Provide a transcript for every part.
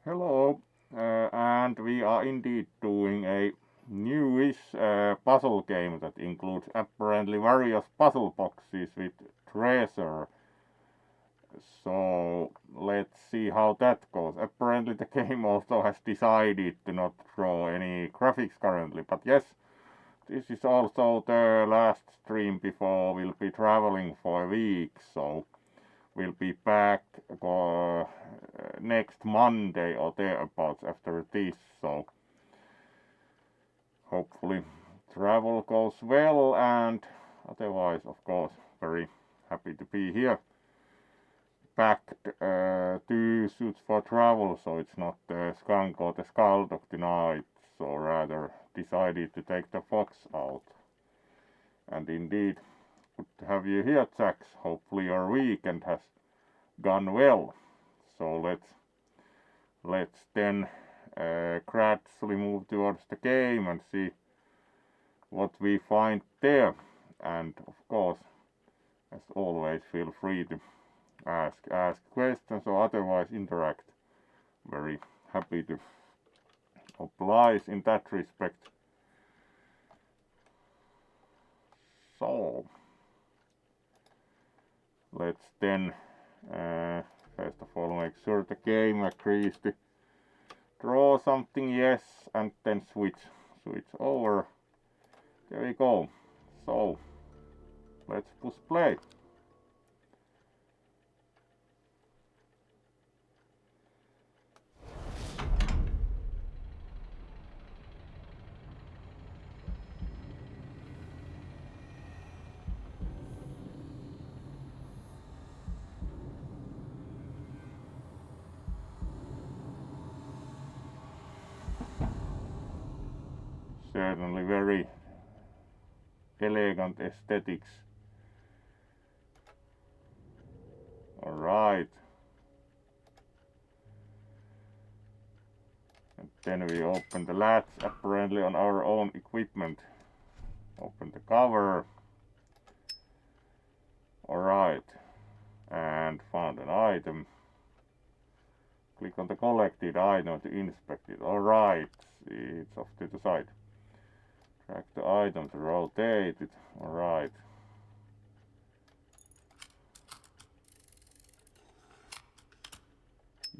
Hello, and we are indeed doing a newish puzzle game that includes apparently various puzzle boxes with treasure. So let's see how that goes. Apparently the game also has decided to not draw any graphics currently, but yes, this is also the last stream before we'll be traveling for a week, so we'll be back next Monday or thereabouts after this, so hopefully travel goes well, and otherwise, of course, very happy to be here. Packed 2 suits for travel, so it's not the skunk or the skull tonight, so rather decided to take the fox out. And indeed, good to have you here, Jax. Hopefully your weekend has gone well. So let's then gradually move towards the game and see what we find there. And of course, as always, feel free to ask questions or otherwise interact. Very happy to oblige in that respect. So let's then first of all make sure the game agrees to draw something, yes, and then switch over. There we go. So let's push play. Certainly very elegant aesthetics. Alright. And then we open the latch apparently on our own equipment. Open the cover. Alright. And found an item. Click on the collected item to inspect it. Alright. It's off to the side. Drag the item to rotate it. Alright.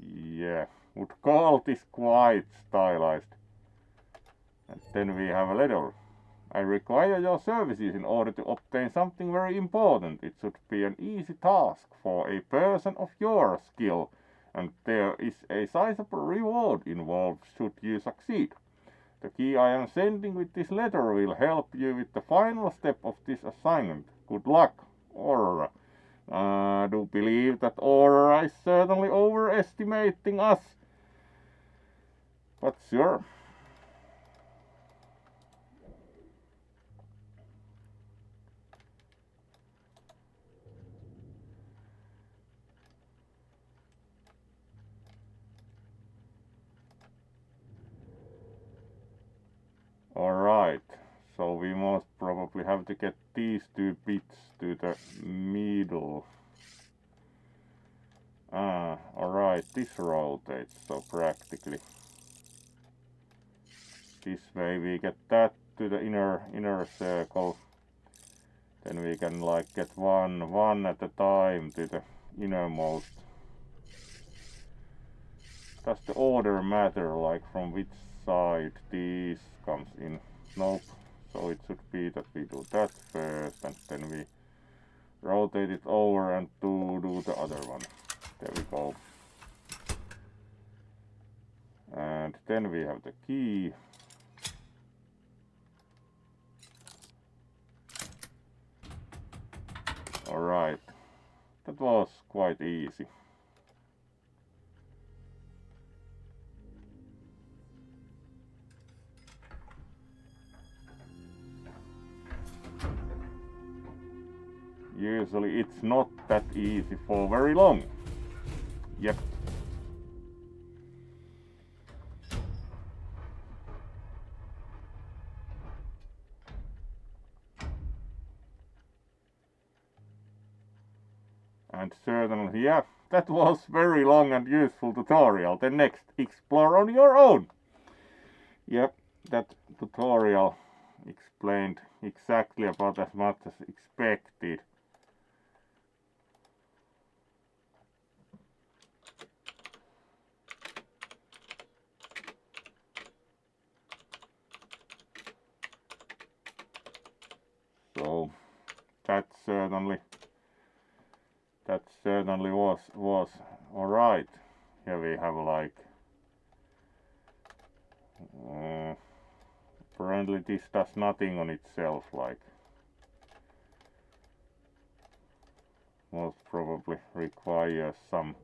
Yeah, would call this quite stylized. And then we have a letter. I require your services in order to obtain something very important. It should be an easy task for a person of your skill, and there is a sizable reward involved should you succeed. The key I am sending with this letter will help you with the final step of this assignment. Good luck, Aurora. I do believe that Aurora is certainly overestimating us. But sure. Alright, so we most probably have to get these 2 bits to the middle. Alright, this rotates, so practically this way we get that to the inner circle. Then we can like get one at a time to the innermost. Does the order matter, like from which side this comes in? Nope. So it should be that we do that first and then we rotate it over and do the other one. There we go. And then we have the key. Alright. That was quite easy. Usually it's not that easy for very long. Yep. And certainly, yeah, that was very long and useful tutorial. Then next, explore on your own. Yep, that tutorial explained exactly about as much as expected. So that certainly was alright. Here we have like apparently this does nothing on itself, like most probably requires some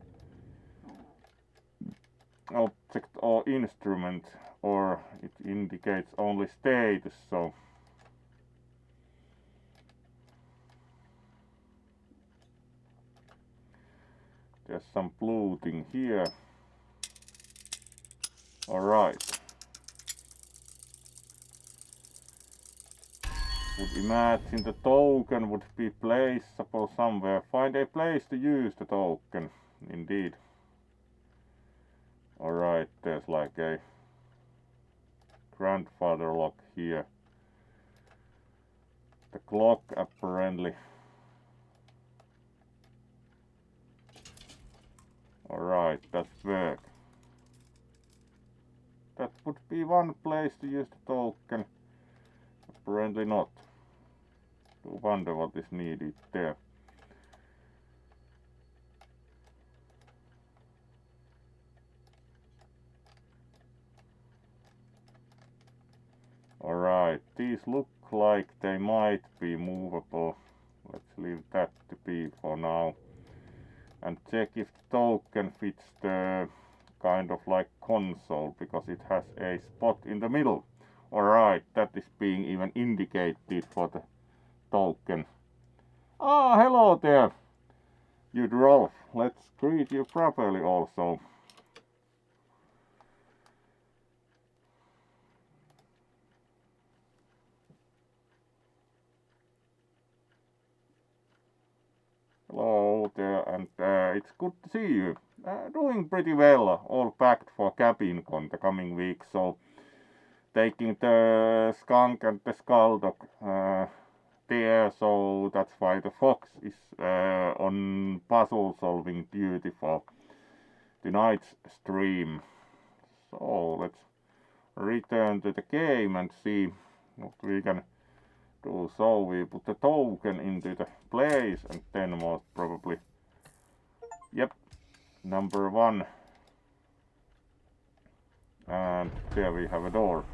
object or instrument, or it indicates only status. So there's some blue thing here. Alright. Would imagine the token would be placeable somewhere. Find a place to use the token. Indeed. Alright, there's like a grandfather lock here. The clock apparently. Alright, that's work. That would be one place to use the token. Apparently not. Do wonder what is needed there. Alright, these look like they might be movable. Let's leave that to be for now. And check if the token fits the kind of like console, because it has a spot in the middle. Alright, that is being even indicated for the token. Ah, hello there, you Rolf. Let's greet you properly also. Hello there, and it's good to see you. Doing pretty well, all packed for CabinCon the coming week, so taking the skunk and the skull dog there, so that's why the fox is on puzzle solving duty for tonight's stream. So let's return to the game and see what we can do. So we put the token into the place, and then most probably, yep, number 1, and there we have a door.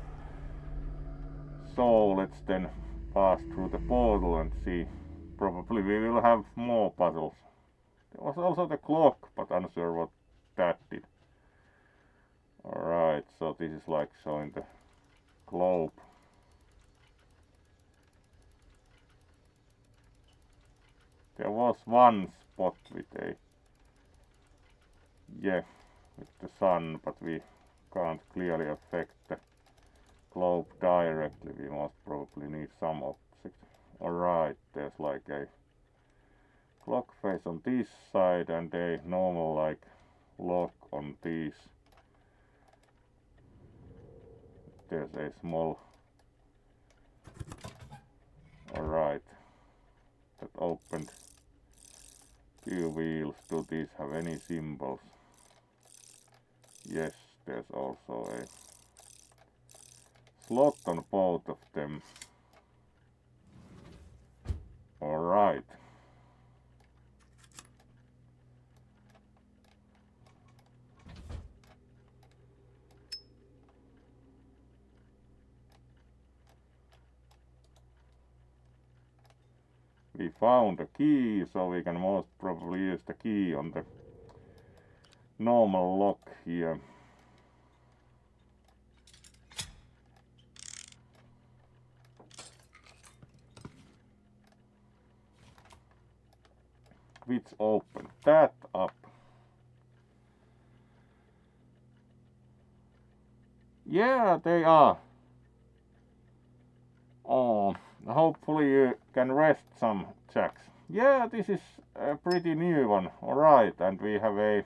So let's then pass through the portal and see. Probably we will have more puzzles. There was also the clock, but I'm unsure what that did. Alright, so this is like showing the globe. There was one spot with a, yeah, with the sun, but we can't clearly affect the globe directly. We most probably need some object. Alright, there's like a clock face on this side and a normal like lock on this. There's a small, alright, that opened. Two wheels. Do these have any symbols? Yes, there's also a slot on both of them. Alright. We found a key, so we can most probably use the key on the normal lock here. Which opened that up. Yeah, they are. Oh, hopefully you can rest some, Jacks. yeah, this is a pretty new one. Alright, and we have a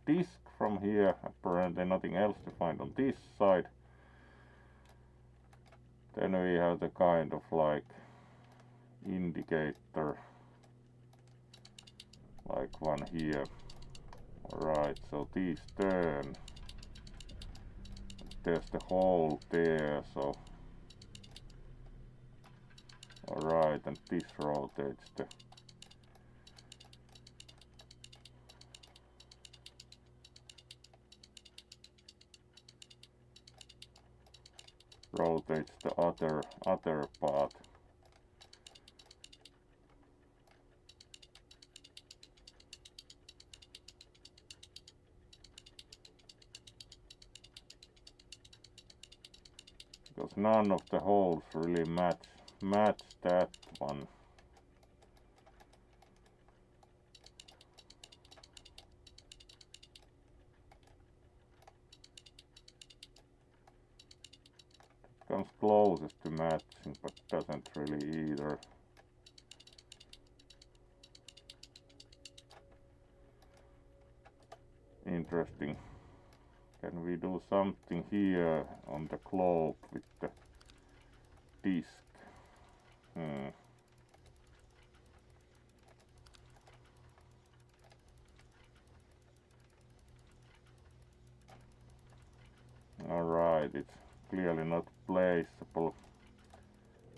disc from here. Apparently nothing else to find on this side. Then we have the kind of like indicator, like one here. Alright, so these turn. There's the hole there, so alright, and this rotates the other part. Because none of the holes really match that one. Comes closest to matching, but doesn't really either. Interesting. Can we do something here on the globe with the disc? Alright, it's clearly not placeable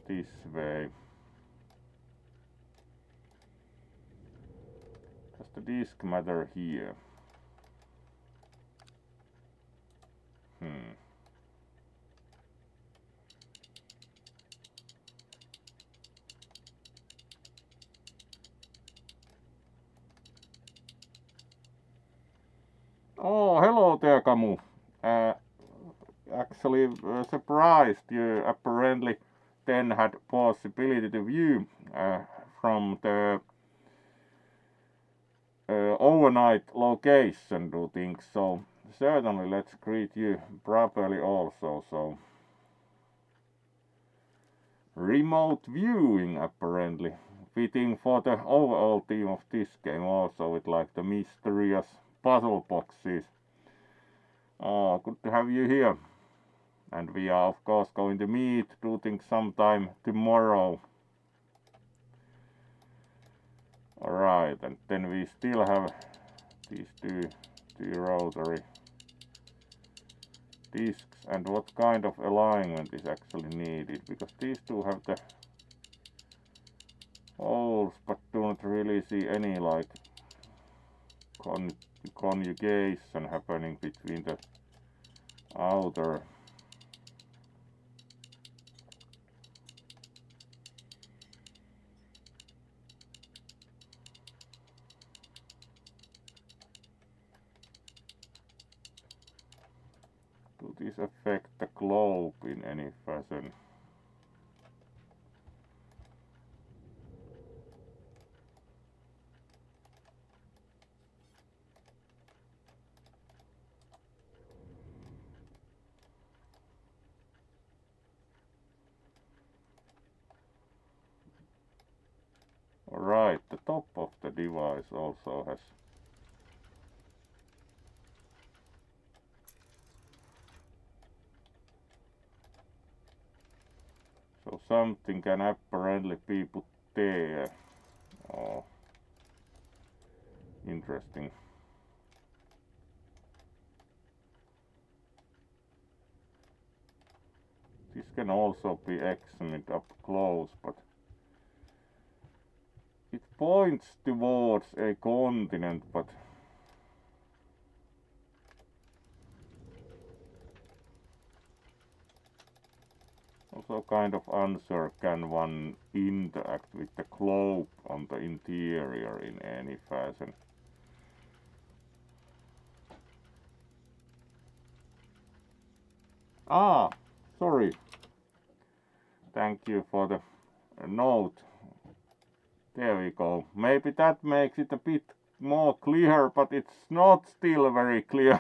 this way. Does the disc matter here? Oh, hello there, Camu. Actually surprised you apparently then had possibility to view from the overnight location, do think so. Certainly, let's greet you properly also. So remote viewing apparently fitting for the overall theme of this game also, with like the mysterious puzzle boxes. Oh, good to have you here. And we are of course going to meet, do think sometime tomorrow. Alright, and then we still have these two rotary discs, and what kind of alignment is actually needed, because these two have the holes but do not really see any like conjugation happening between the outer. Do this affect the globe in any fashion? Alright, the top of the device also has so something can apparently be put there. Oh, interesting. This can also be examined up close, but it points towards a continent, but also kind of unsure can one interact with the globe on the interior in any fashion. Ah, sorry. Thank you for the note. There we go. Maybe that makes it a bit more clear, but it's not still very clear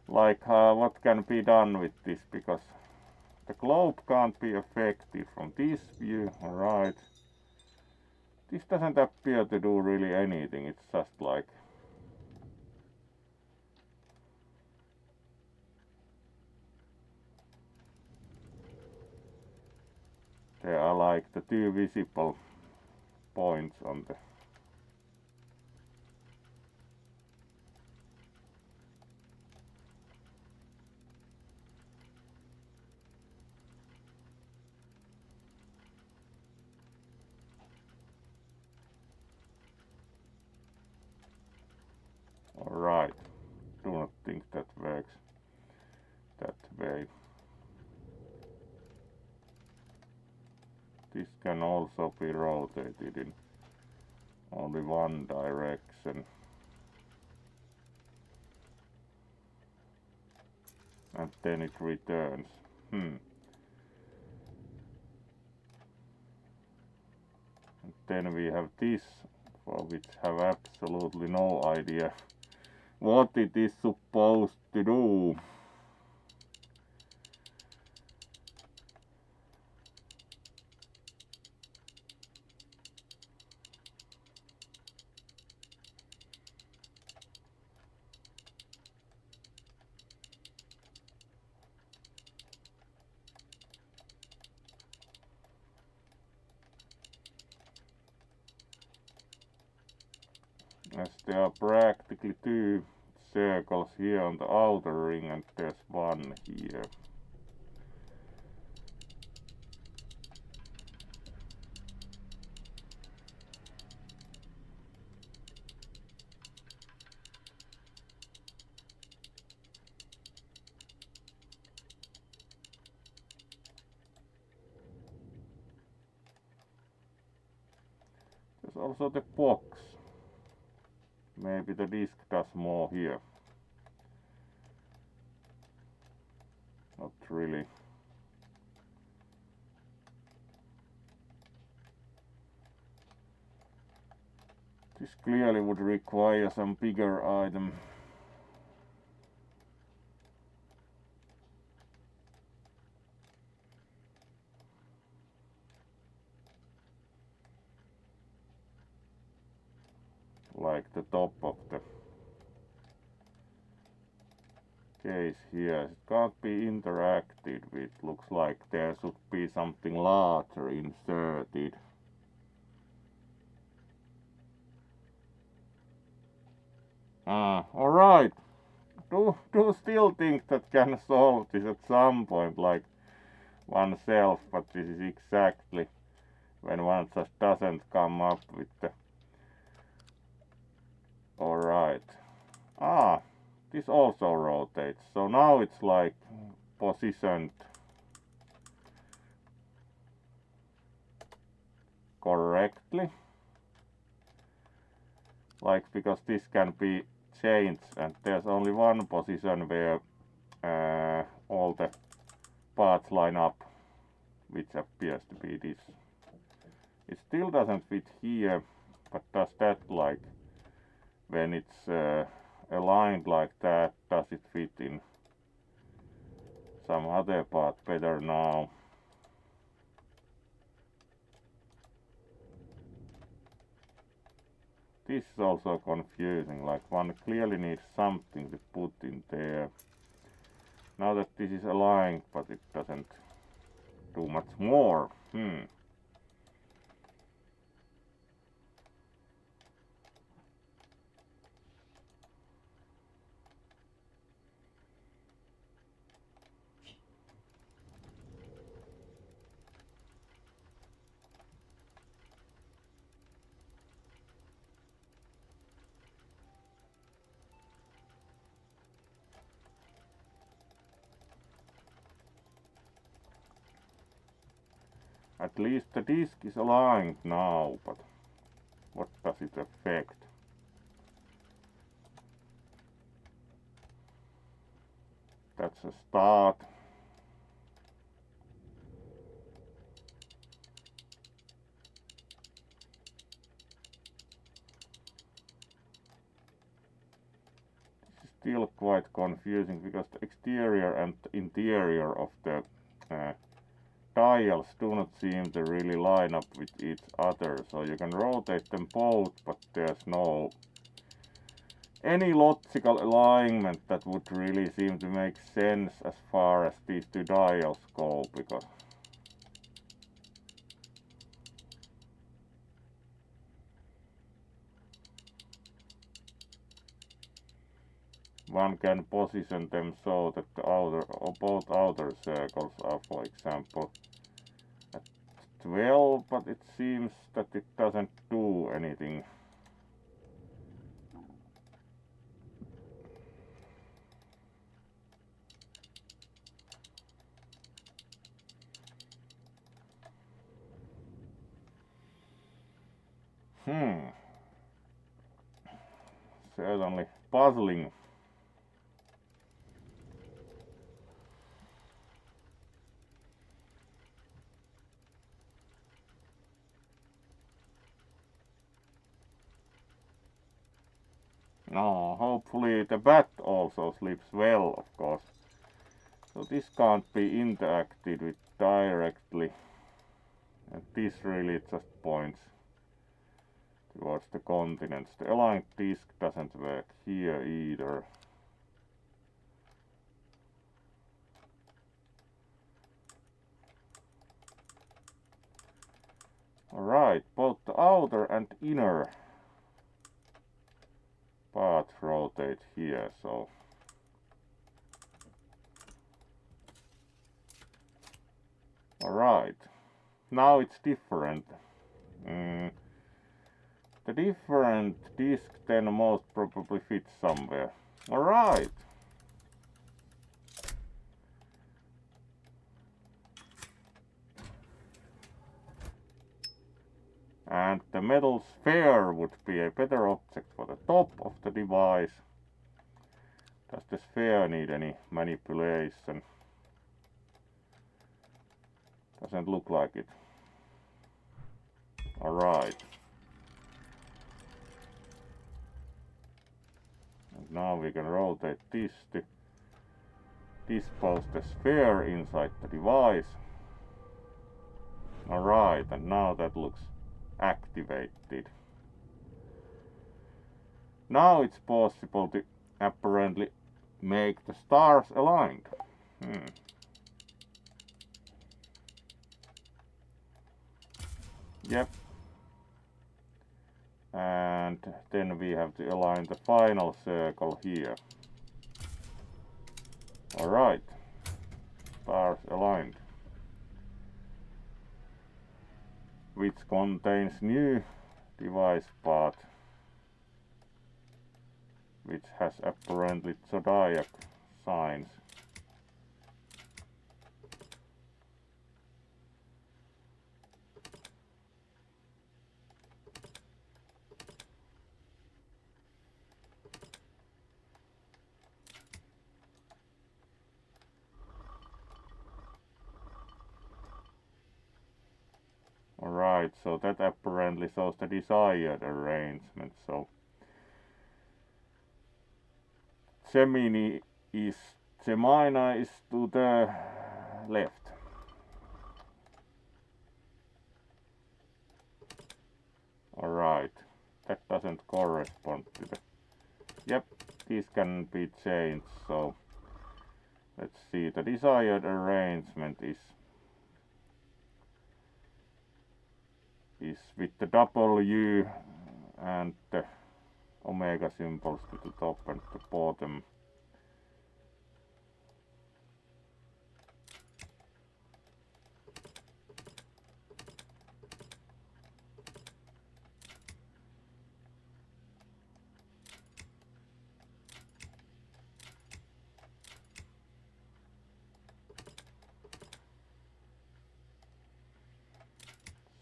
like what can be done with this, because the globe can't be affected from this view. Alright, This doesn't appear to do really anything, it's just like there are like the two visible points on the alright, do not think that works that way. This can also be rotated in only one direction. And then it returns. And then we have this, for which have absolutely no idea what it is supposed to do. As there are practically two circles here on the outer ring and there's one here. There's also the box. Maybe the disc does more here. Not really. This clearly would require some bigger item. Like the top of the case here. It can't be interacted with. Looks like there should be something larger inserted. Alright. Do still think that can solve this at some point, like oneself, but this is exactly when one just doesn't come up with the... Alright. This also rotates, so now it's like positioned correctly. Like, because this can be changed and there's only one position where all the parts line up, which appears to be this. It still doesn't fit here, but does that, like when it's aligned like that, does it fit in some other part better now? This is also confusing, like one clearly needs something to put in there. Now that this is aligned, but it doesn't do much more. At least the disc is aligned now, but what does it affect? That's a start. This is still quite confusing because the exterior and interior of the dials do not seem to really line up with each other, so you can rotate them both, but there's no any logical alignment that would really seem to make sense as far as these two dials go, because one can position them so that the outer or both outer circles are, for example, at 12, but it seems that it doesn't do anything. Certainly puzzling. No, hopefully the bat also sleeps well, of course. So this can't be interacted with directly. And this really just points towards the continents. The aligned disk doesn't work here either. Alright, both the outer and inner part rotate here, so alright, now it's different. The different disk then most probably fits somewhere. Alright. And the metal sphere would be a better object for the top of the device. Does the sphere need any manipulation? Doesn't look like it. Alright. And now we can rotate this to dispose the sphere inside the device. Alright, and now that looks activated. Now it's possible to apparently make the stars aligned. Yep. And then we have to align the final circle here. Alright. Stars aligned. Which contains new device part, which has apparently zodiac signs. Alright, so that apparently shows the desired arrangement. So Gemini is to the left. Alright, that doesn't correspond to the... Yep, these can be changed, so let's see, the desired arrangement is with the W and the omega symbols to the top and the bottom.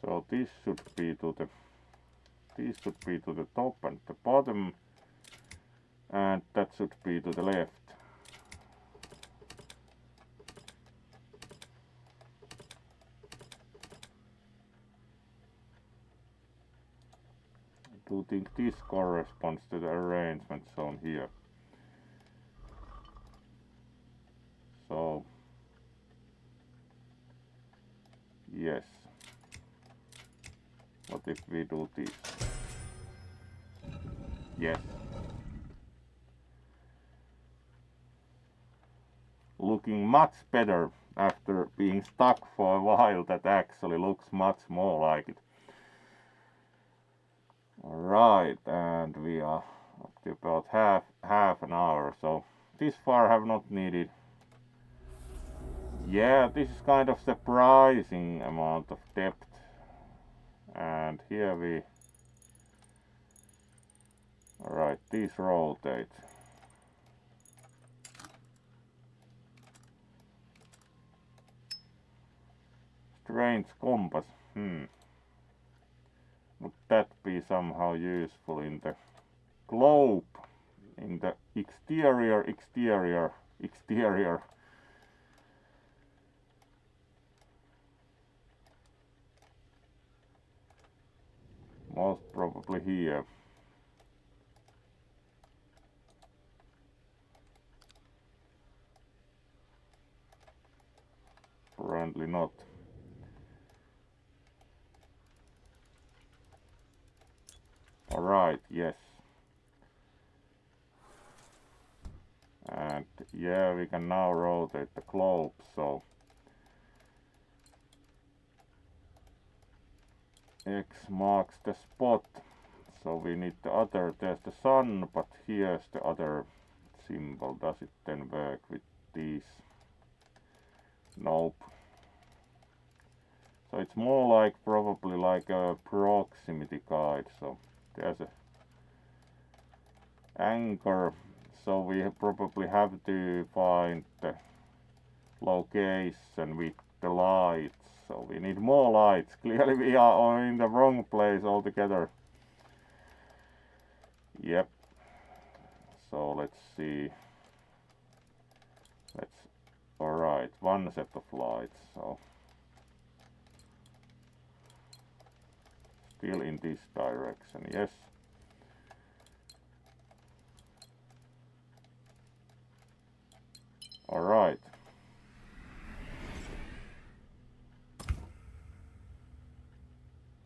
So this should be to the top and the bottom, and that should be to the left. I do think this corresponds to the arrangement shown here. So Yes. What if we do this? Yes. Looking much better after being stuck for a while. That actually looks much more like it. Alright, and we are up to about half an hour, so this far have not needed. Yeah, this is kind of surprising amount of depth. And here we... Alright, these rotate. Strange compass. Would that be somehow useful in the globe? In the exterior. Most probably here. Apparently not. Alright, yes. And yeah, we can now rotate the globe, so X marks the spot. So we need the other, there's the sun, but here's the other symbol. Does it then work with these? Nope. So it's more like probably like a proximity guide. So there's a anchor. So we probably have to find the location with the lights. So we need more lights. Clearly we are in the wrong place altogether. Yep. So let's see. Alright, one set of lights. So still in this direction, yes. Alright.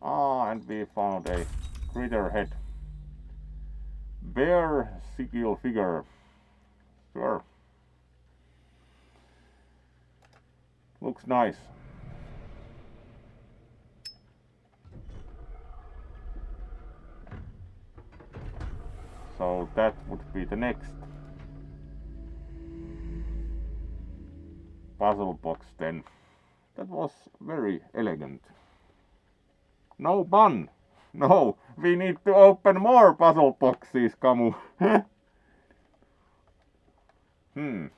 And we found a critter head. Bear sigil figure. Sure. Looks nice. So that would be the next puzzle box then. That was very elegant. No bun! No, we need to open more puzzle boxes, Kamu. A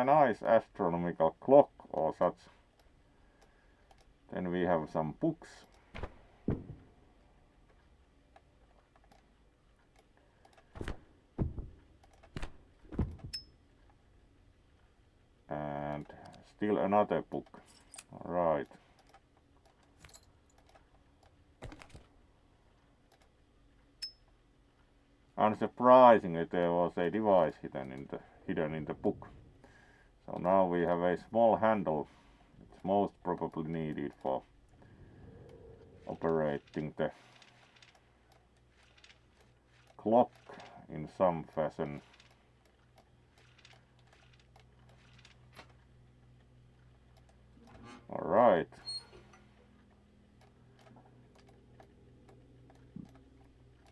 nice astronomical clock or such. Then we have some books. And still another book. Alright. Unsurprisingly, there was a device hidden in the book. So now we have a small handle. It's most probably needed for operating the clock in some fashion. Alright.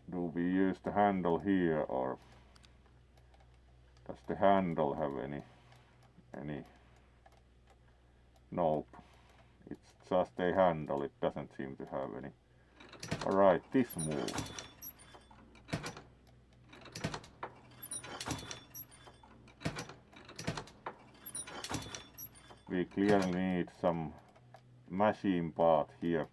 Do we use the handle here, or does the handle have any? Nope. It's just a handle, it doesn't seem to have any. Alright, this moves. We clearly need some machine part here.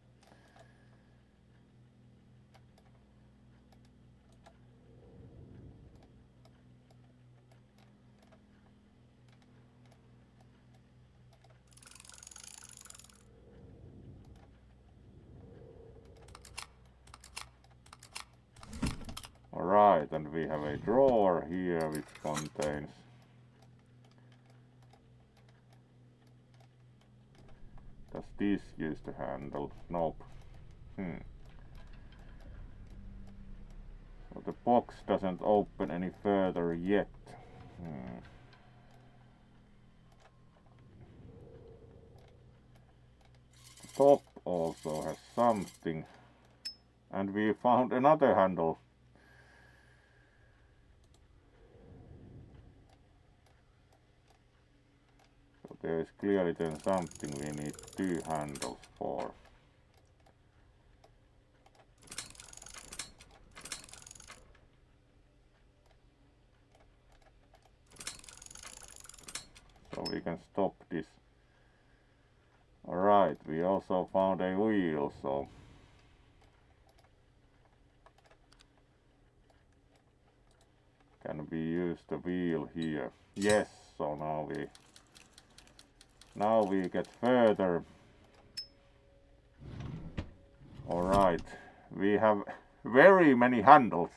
Alright, and we have a drawer here which contains Does this use the handle? Nope. So the box doesn't open any further yet. The top also has something. And we found another handle. So there is clearly then something we need 2 handles for. So we can stop this. Alright, we also found a wheel, so can we use the wheel here? Yes, so now we get further. Alright, we have very many handles.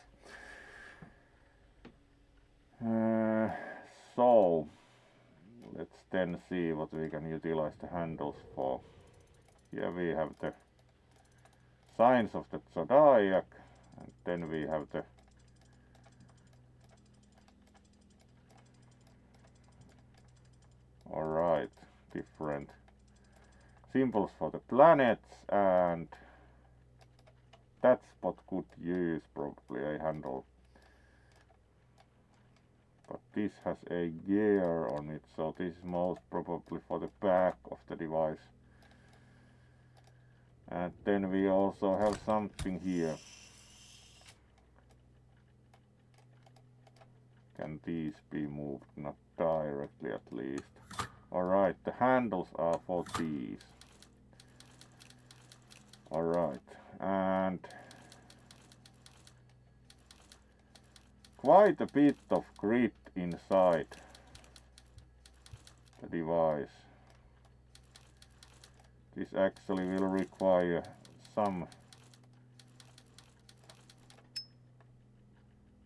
So let's then see what we can utilize the handles for. Here we have the signs of the zodiac, and then we have the alright, different symbols for the planets, and that's what could use probably a handle. But this has a gear on it, so this is most probably for the back of the device. And then we also have something here. Can these be moved? Not directly at least. Alright, the handles are for these. Alright, and quite a bit of grit inside the device. This actually will require some.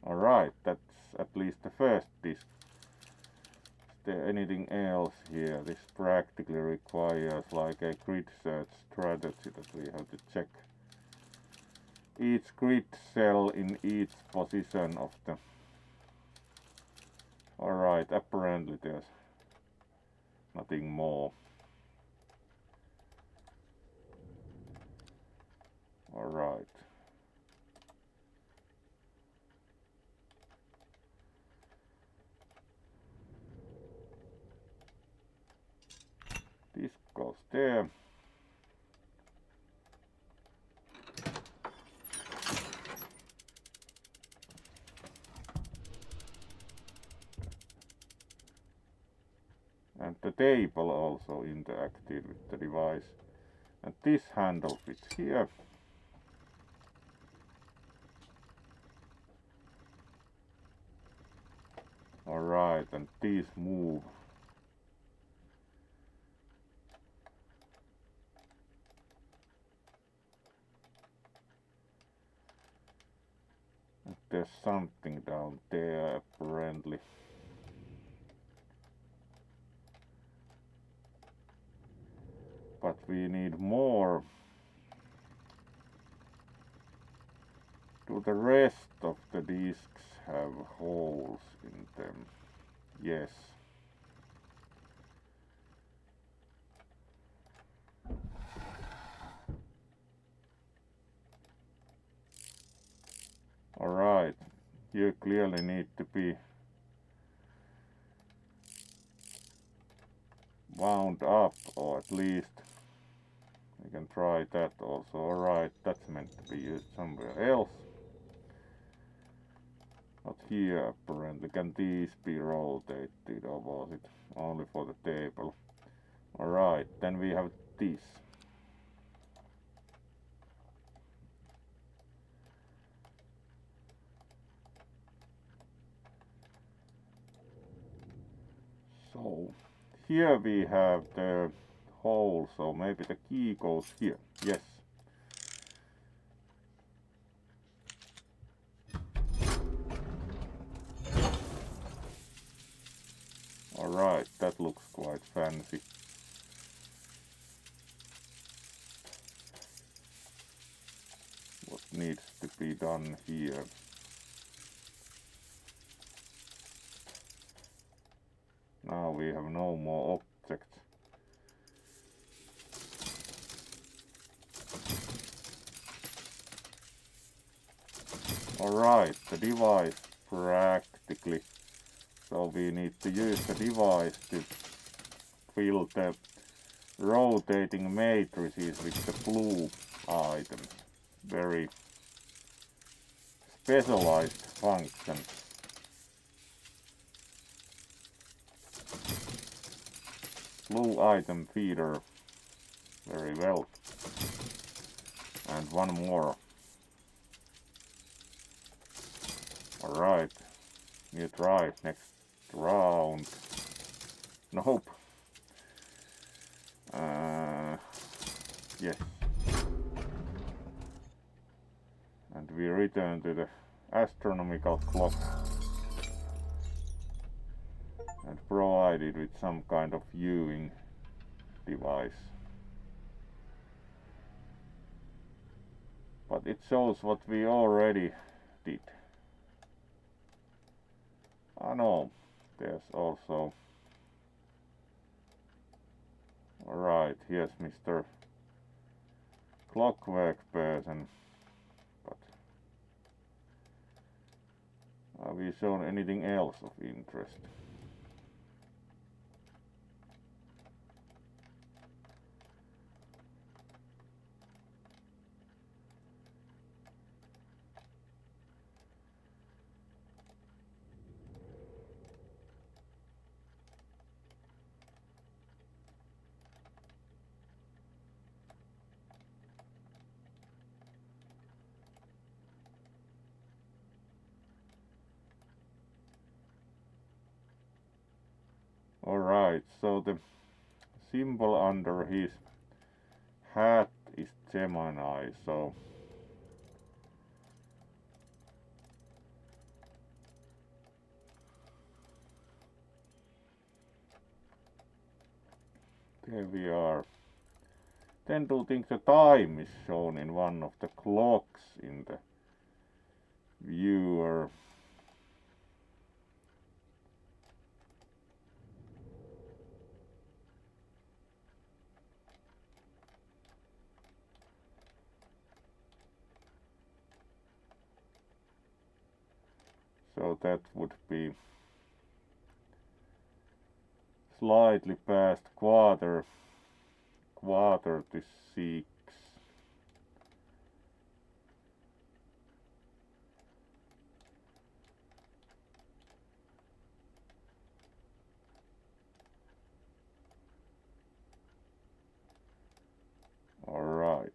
Alright, that's at least the first disc. Is there anything else here? This practically requires like a grid search strategy that we have to check each grid cell in each position of the. Alright, apparently there's nothing more. Alright. This goes there. And the table also interacted with the device. And this handle fits here. Alright, and these move. And there's something down there apparently. But we need more. Do the rest of the discs have holes in them? Yes. Alright, you clearly need to be wound up, or at least we can try that also. Alright, that's meant to be used somewhere else. Not here apparently. Can these be rotated, or was it only for the table? Alright, then we have this. So here we have the hole, so maybe the key goes here. Yes. Alright, that looks quite fancy. what needs to be done here. Now we have no more objects. Alright, the device practically. So we need to use the device to fill the rotating matrices with the blue items. Very specialized function. Blue item feeder. Very well. And one more. Alright. New try. Next round. Nope. Yes. And we return to the astronomical clock. And provided with some kind of viewing device. But it shows what we already did. Ah no, there's also... Alright, here's Mr. Clockwork person. But have we shown anything else of interest? Alright, so the symbol under his hat is Gemini, so there we are. Then do think the time is shown in one of the clocks in the viewer. So that would be slightly past quarter to 6. All right.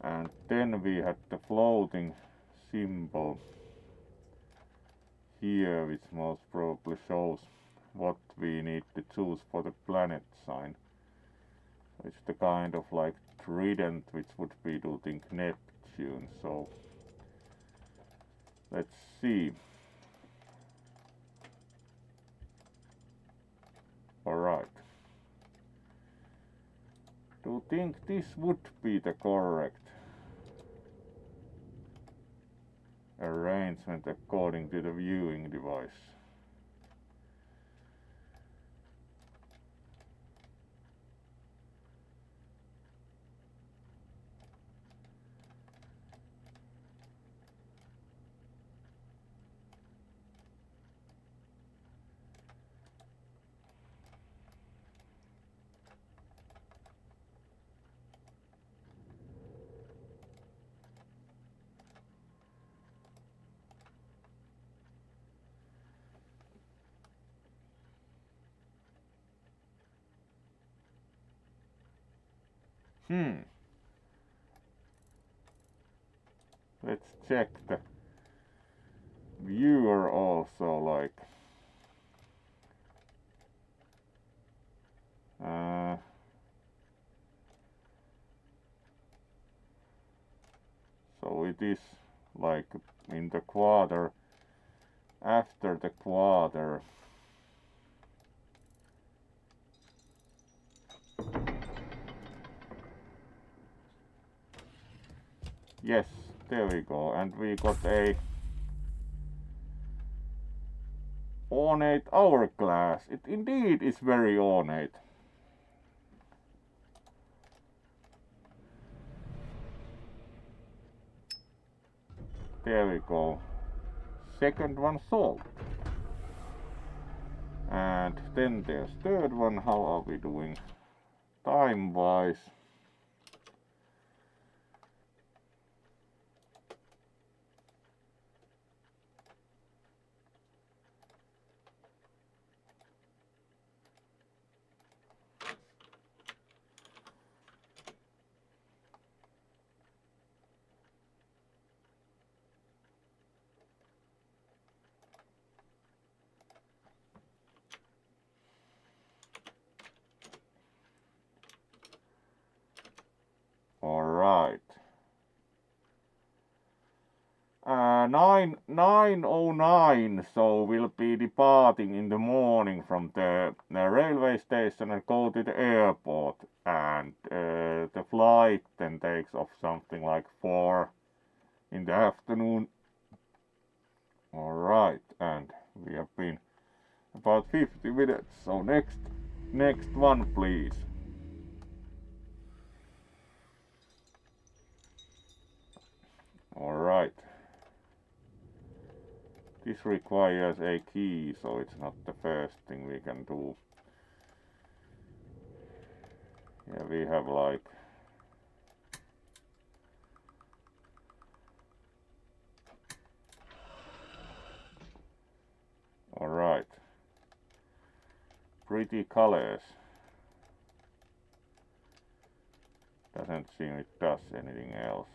And then we had the floating symbol here, which most probably shows what we need to choose for the planet sign. It's the kind of like trident, which would be, do think, Neptune. So let's see. Alright. Do you think this would be the correct arrangement according to the viewing device? Let's check the viewer also, like Uh, so it is like in the quarter, after the quarter. Yes, there we go, and we got a ornate hourglass. It indeed is very ornate. There we go. Second one solved. And then there's third one. How are we doing time wise? All right. 9:09, so we'll be departing in the morning from the railway station and go to the airport. And the flight then takes off something like 4 in the afternoon. All right, and we have been about 50 minutes. So next one, please. All right. This requires a key, so it's not the first thing we can do. Yeah, we have like all right. Pretty colors. Doesn't seem it does anything else.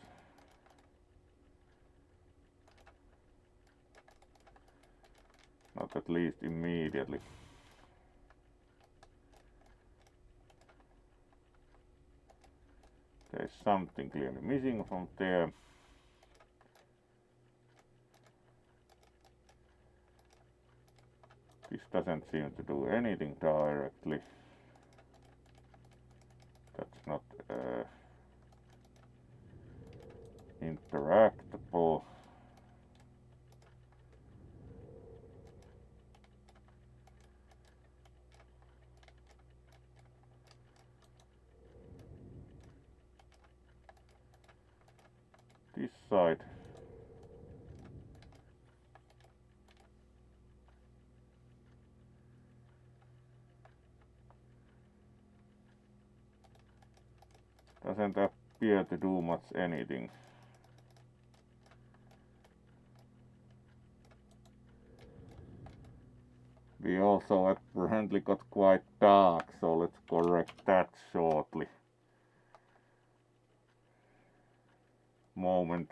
Not at least immediately. There's something clearly missing from there. This doesn't seem to do anything directly. That's not interactable. This side. Doesn't appear to do much anything. We also apparently got quite dark, so let's correct that shortly. Moment.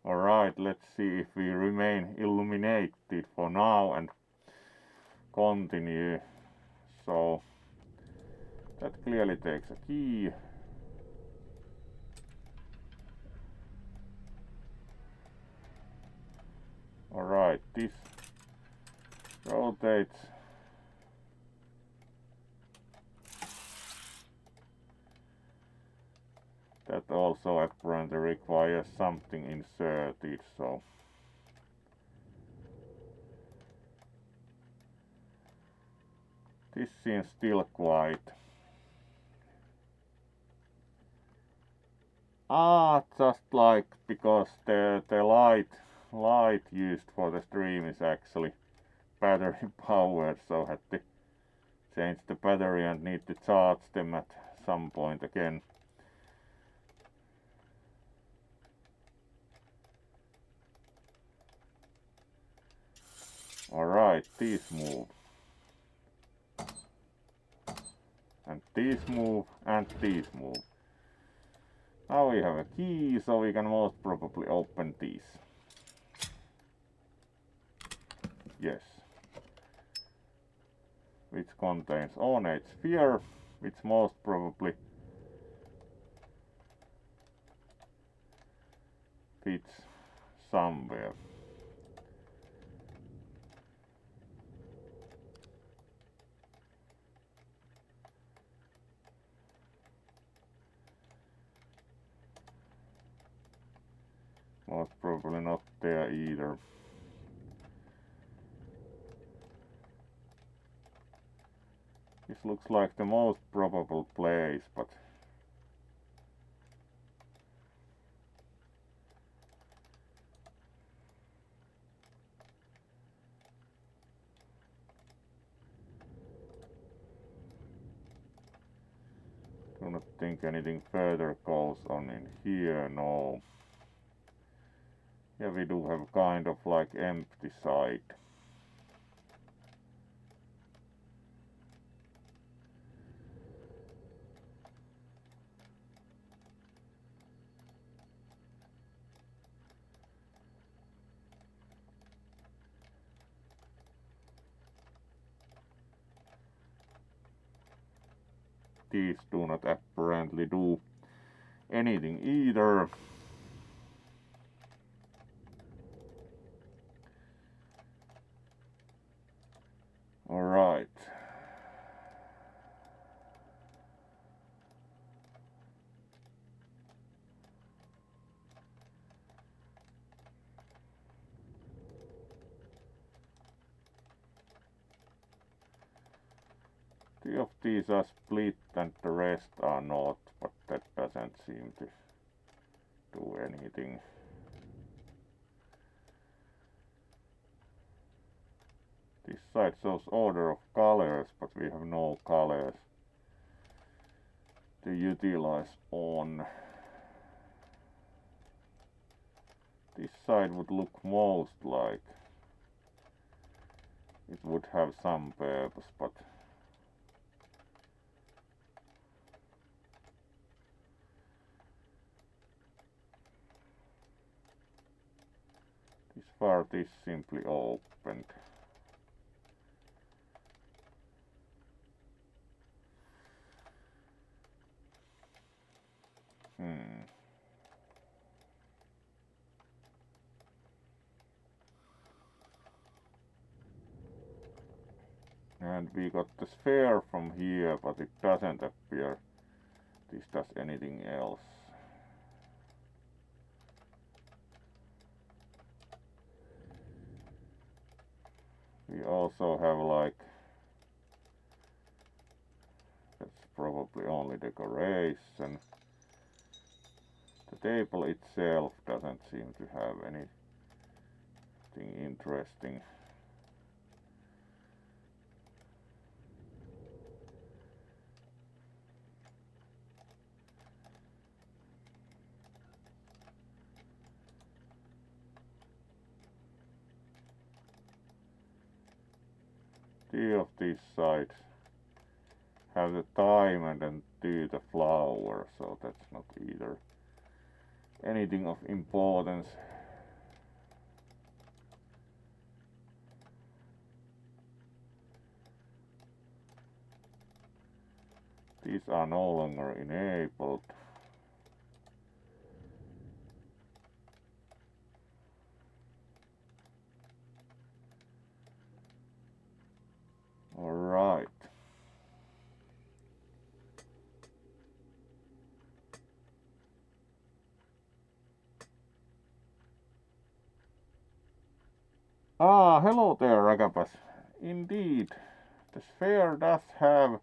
Alright, let's see if we remain illuminated for now and continue. So that clearly takes a key. Alright, this rotates. That also apparently requires something inserted, so this seems still quite just like because the light used for the stream is actually battery powered, so had to change the battery and need to charge them at some point again. Alright, these move. And these move, and these move. Now we have a key, so we can most probably open these. Yes. Which contains ornate sphere, which most probably fits somewhere. Most probably not there either. This looks like the most probable place, but do not think anything further goes on in here, no. Yeah, we do have kind of like empty side. These do not apparently do anything either. Alright. Three of these are split and the rest are not, but that doesn't seem to do anything. This side shows order of colors, but we have no colors to utilize on. This side would look most like it would have some purpose, but this part is simply opened. And we got the sphere from here, but it doesn't appear this does anything else. We also have like, that's probably only decoration. The table itself doesn't seem to have anything interesting. Three of these sides have the diamond and do the flower, so that's not either anything of importance. These are no longer enabled. All right. Ah, hello there, Ragabas. Indeed, the sphere does have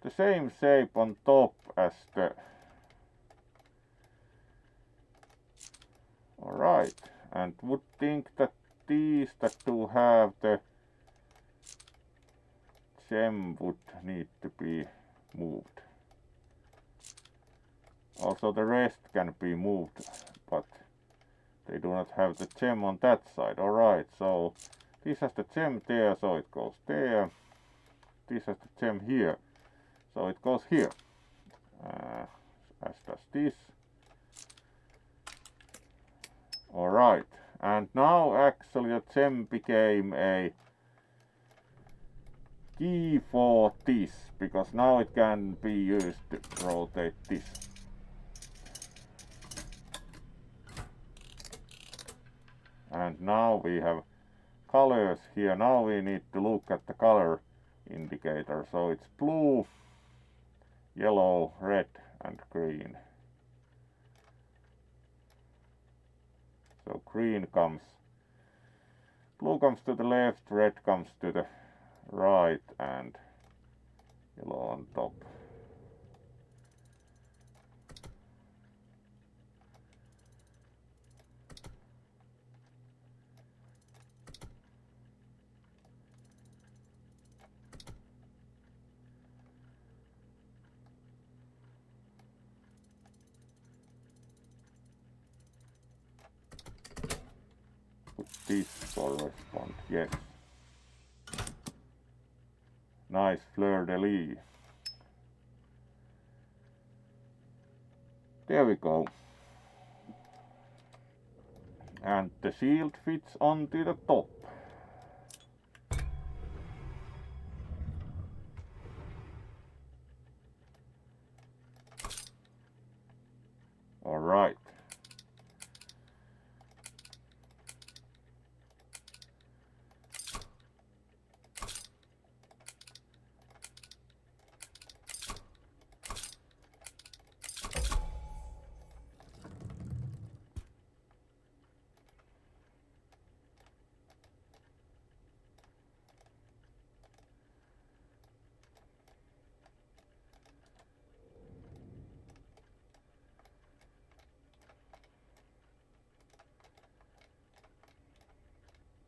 the same shape on top as the... Alright, and would think that these that do have the gem would need to be moved. Also the rest can be moved, but they do not have the gem on that side. Alright, so this has the gem there, so it goes there. This has the gem here, so it goes here. As does this. Alright, and now actually a gem became a key for this, because now it can be used to rotate this. And now we have colors here. Now we need to look at the color indicator. So it's blue, yellow, red and green. So green comes, blue comes to the left, red comes to the right and yellow on top. This correspond, yes. Nice fleur-de-lis. There we go. And the shield fits onto the top. All right.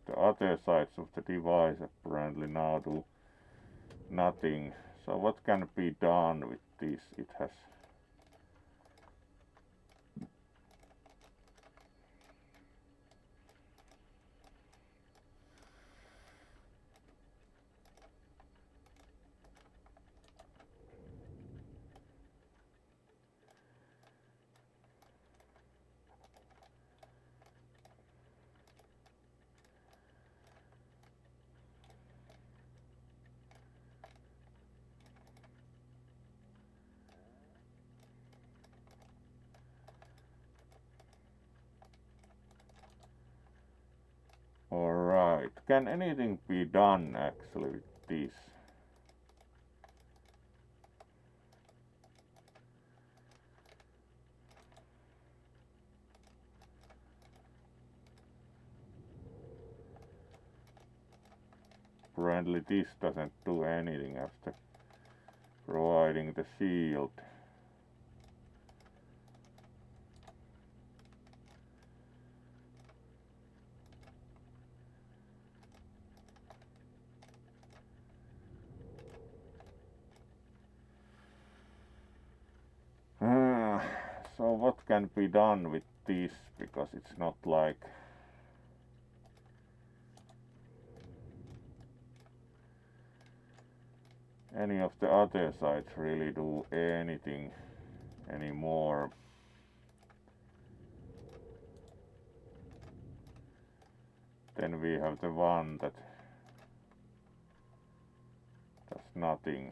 The other sides of the device apparently now do nothing. So what can be done with this? It has alright. Can anything be done actually with this? Apparently this doesn't do anything after providing the shield. So what can be done with this, because it's not like any of the other sides really do anything anymore. Then we have the one that does nothing.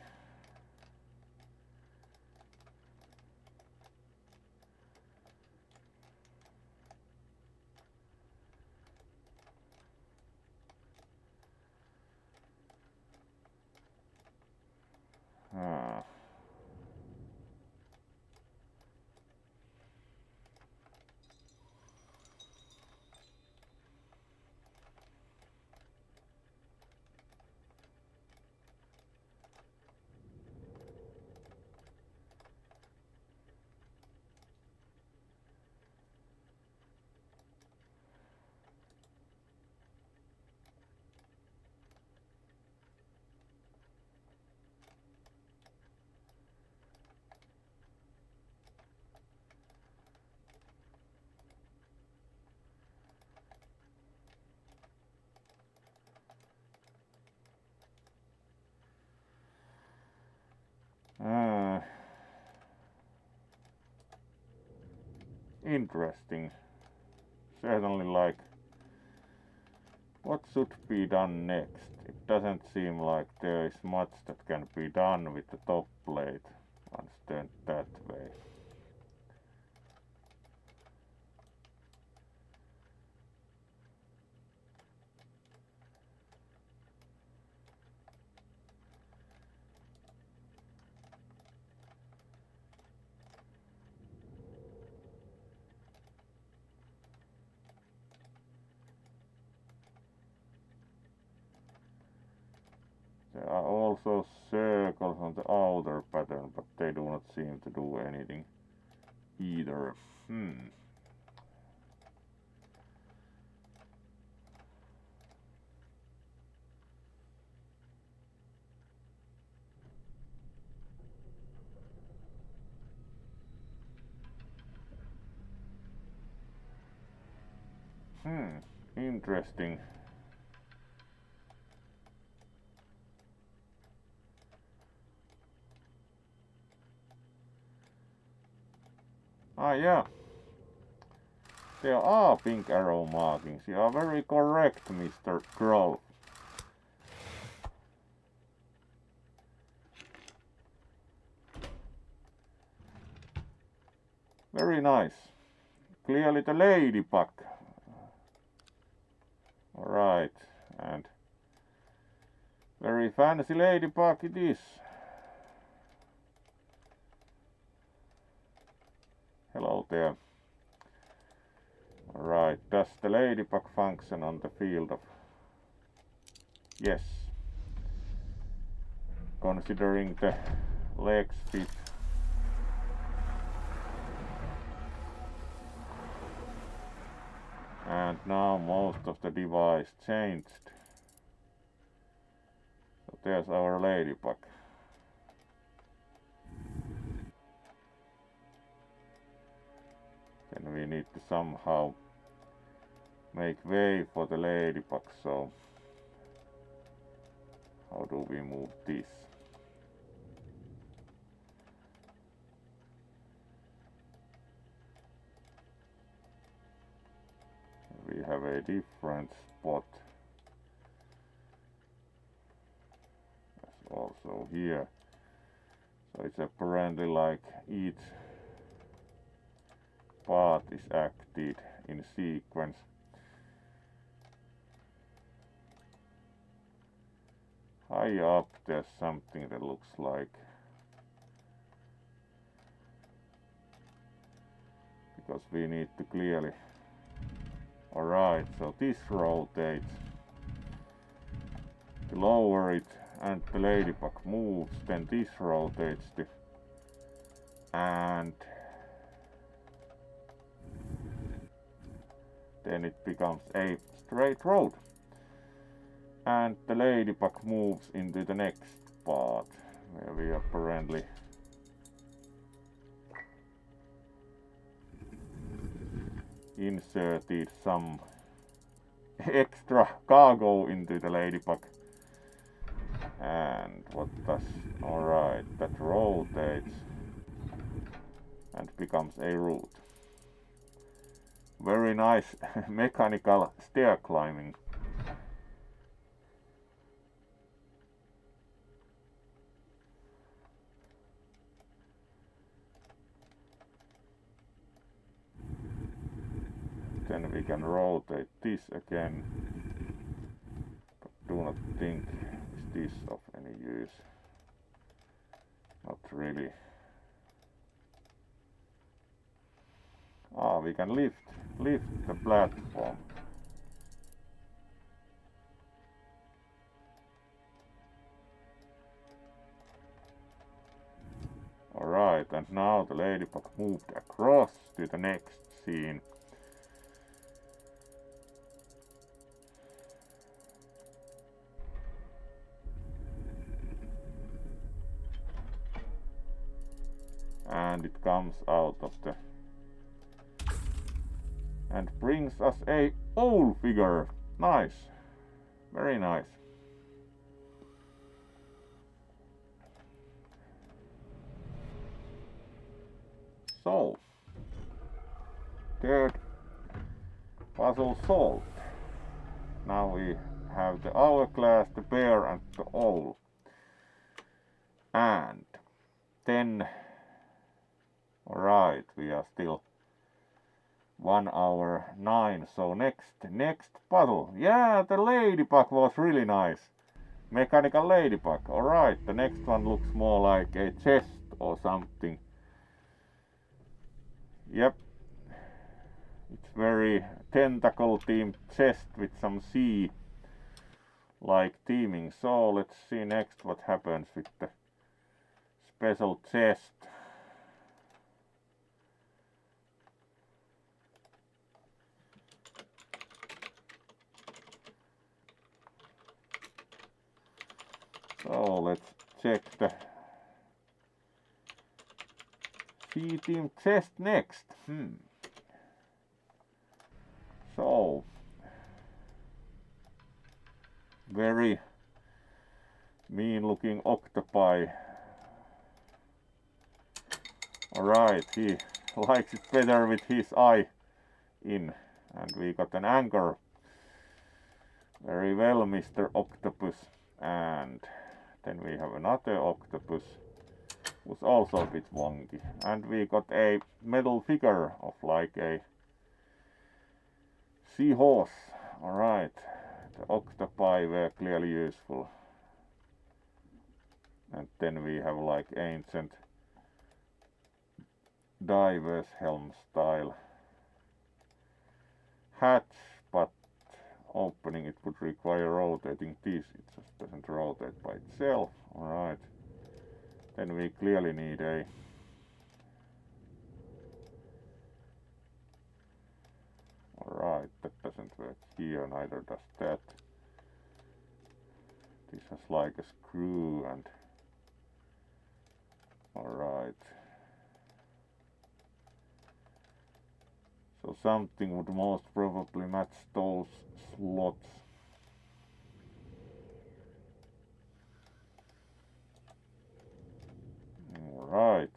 interesting. Certainly like what should be done next? It doesn't seem like there is much that can be done with the top plate once turned that way. There are also circles on the outer pattern, but they do not seem to do anything either. Interesting. Ah, yeah. There are pink arrow markings. You are very correct, Mr. Crow. Very nice. Clearly the ladybug. Alright, and very fancy ladybug it is. Hello there. Alright, does the ladybug function on the field of... Yes. Considering the legs fit. And now most of the device changed. So there's our ladybug. Then we need to somehow make way for the ladybug, so how do we move this? We have a different spot as also here. So it's apparently like each part is acted in sequence. High up there's something that looks like, because we need to clearly... Alright, so this rotates to lower it and the ladybug moves, then this rotates to... and then it becomes a straight road. And the ladybug moves into the next part, where we apparently inserted some extra cargo into the ladybug. And what does... Alright, that rotates and becomes a route. Very nice mechanical stair climbing. Then we can rotate this again, but do not think is this of any use. Not really. Ah, we can lift the platform. Alright, and now the ladybug moved across to the next scene. And it comes out of the... and brings us a owl figure. Nice. Very nice. So, third puzzle solved. Now we have the hourglass, the bear and the owl. And then, alright, we are still 1 hour 9, so next puzzle. Yeah, the ladybug was really nice. Mechanical ladybug. Alright, the next one looks more like a chest or something. Yep. It's very tentacle themed chest with some sea like theming. So let's see next what happens with the special chest. So let's check the sea themed chest next. So very mean looking octopi. Alright, he likes it better with his eye in. And we got an anchor. Very well, Mr. Octopus. And then we have another octopus who's also a bit wonky. And we got a metal figure of like a seahorse. Alright, the octopi were clearly useful. And then we have like ancient diver's helm style hatch, but opening it would require rotating this. It just doesn't rotate by itself. Alright, then we clearly need a alright, that doesn't work here, neither does that. This has like a screw and alright. So something would most probably match those slots. Alright.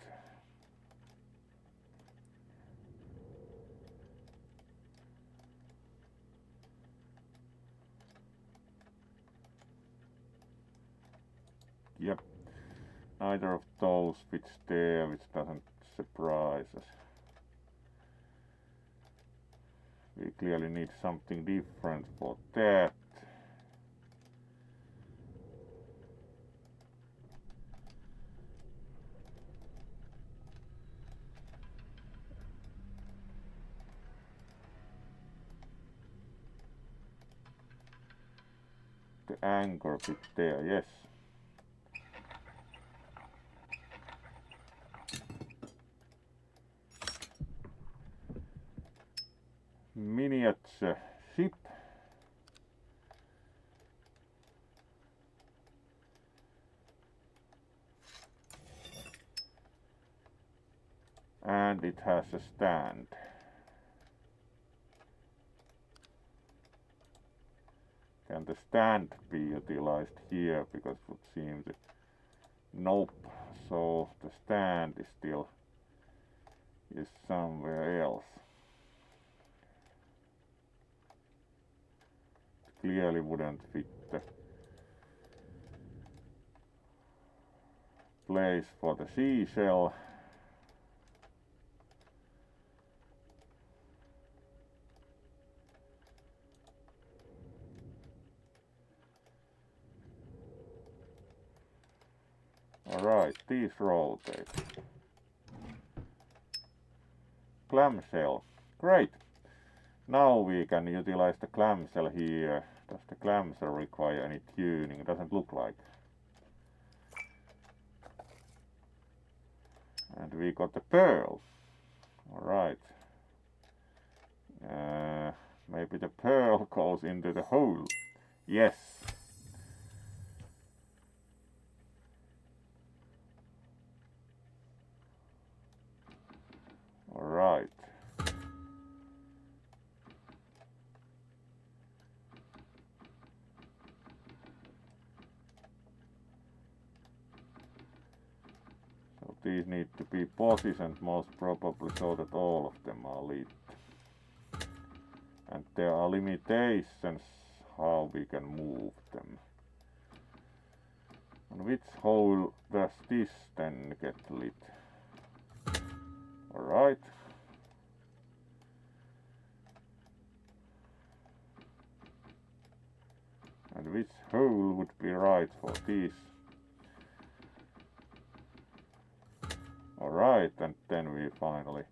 Yep. Neither of those fits there, which doesn't surprise us. We clearly need something different for that. The anchor bit there, yes. Miniature ship. And it has a stand. Can the stand be utilized here? Because it would seem that nope. So the stand is still somewhere else. It clearly wouldn't fit the place for the seashell. Alright, these rotate. Clamshell. Great. Now we can utilize the clamshell here. Does the clamshell require any tuning? It doesn't look like. And we got the pearl. Alright. Maybe the pearl goes into the hole. Yes. Alright. So these need to be positioned most probably so that all of them are lit. and there are limitations how we can move them. On which hole does this then get lit? Alright. And which hole would be right for this? Alright, and then we finally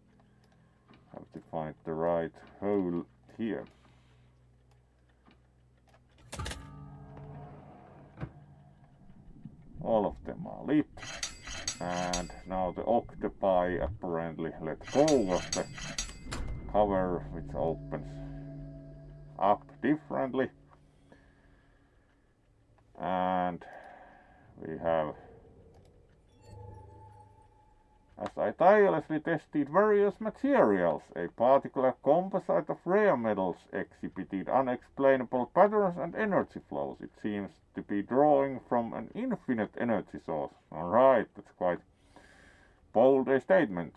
have to find the right hole here. All of them are lit, and now the octopi apparently let go of the cover, which opens up differently, and we have, as I tirelessly tested various materials, a particular composite of rare metals exhibited unexplainable patterns and energy flows. It seems to be drawing from an infinite energy source. Alright, that's quite bold a statement.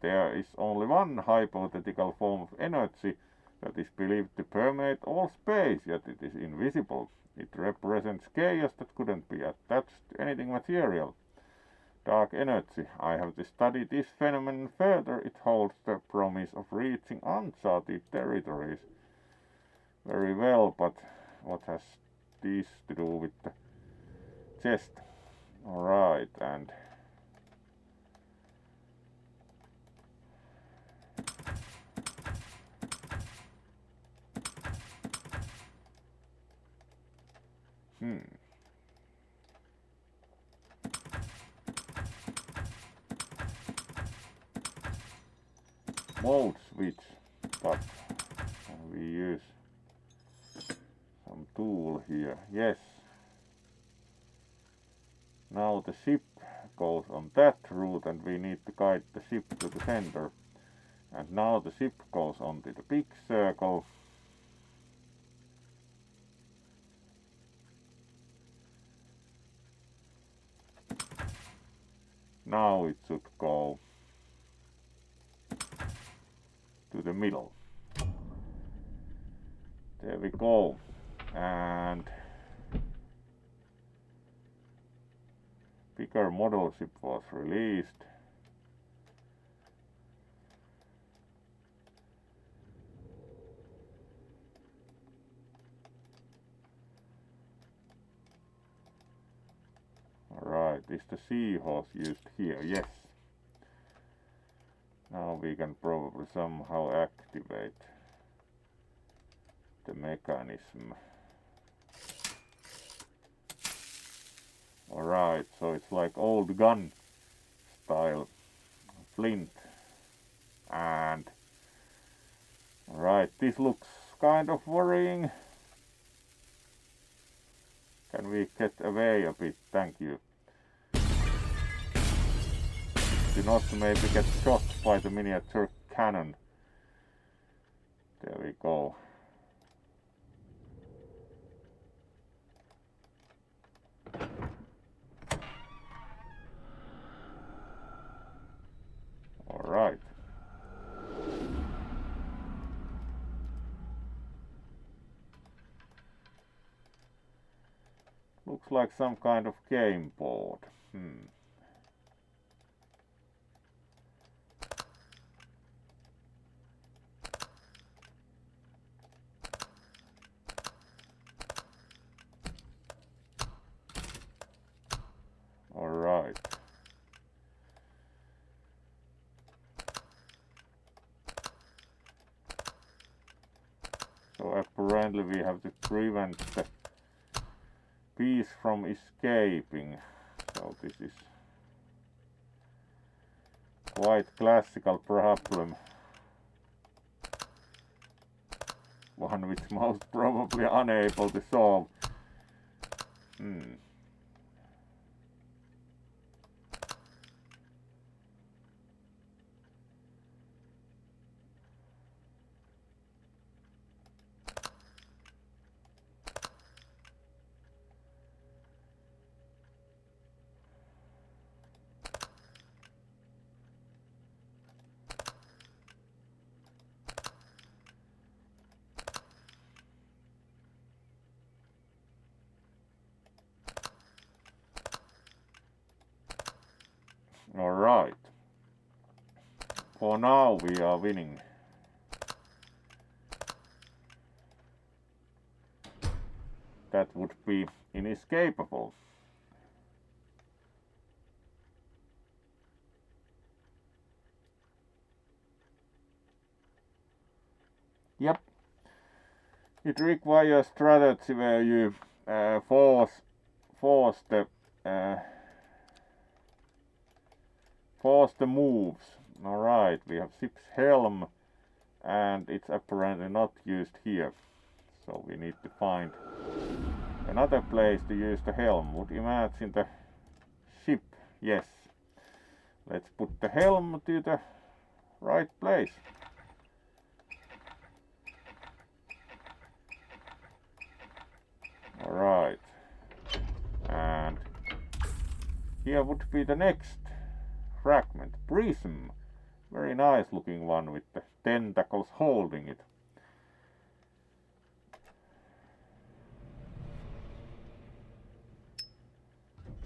There is only one hypothetical form of energy that is believed to permeate all space, yet it is invisible. It represents chaos that couldn't be attached to anything material. Dark energy. I have to study this phenomenon further. It holds the promise of reaching uncharted territories. Very well, but what has this to do with the chest? Alright, and mode switch, but we use some tool here. Yes. Now the ship goes on that route, and we need to guide the ship to the center. And now the ship goes onto the big circle. Now it should go to the middle. There we go. And bigger model ship was released. Alright, is the seahorse used here? Yes. Now we can probably somehow activate the mechanism. Alright, so it's like old gun style flint. And alright, this looks kind of worrying. Can we get away a bit? Thank you. Do not maybe get shot by the miniature cannon. There we go. Alright. Looks like some kind of game board. Alright. So apparently we have to prevent the piece from escaping. So this is quite classical problem. One which most probably unable to solve. for now we are winning. That would be inescapable. Yep. It requires strategy where you force the moves. Alright, we have ship's helm and it's apparently not used here. So we need to find another place to use the helm. Would imagine the ship. Yes. Let's put the helm to the right place. Alright. And here would be the next fragment. Prism. Very nice looking one with the tentacles holding it.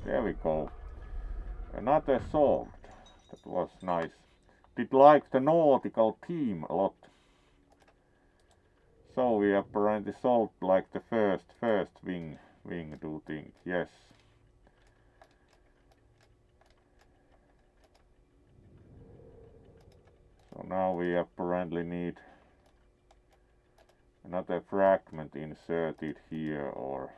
There we go. Another solved. That was nice. Did like the nautical theme a lot. So we apparently solved like the first wing do thing. Yes. So now we apparently need another fragment inserted here, or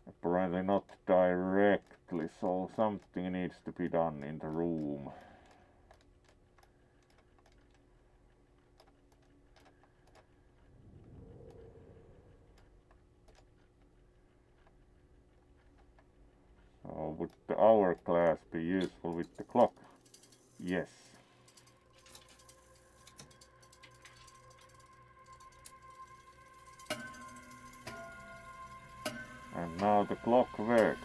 apparently not directly, so something needs to be done in the room. So would the hourglass be useful with the clock? Yes. And now the clock works.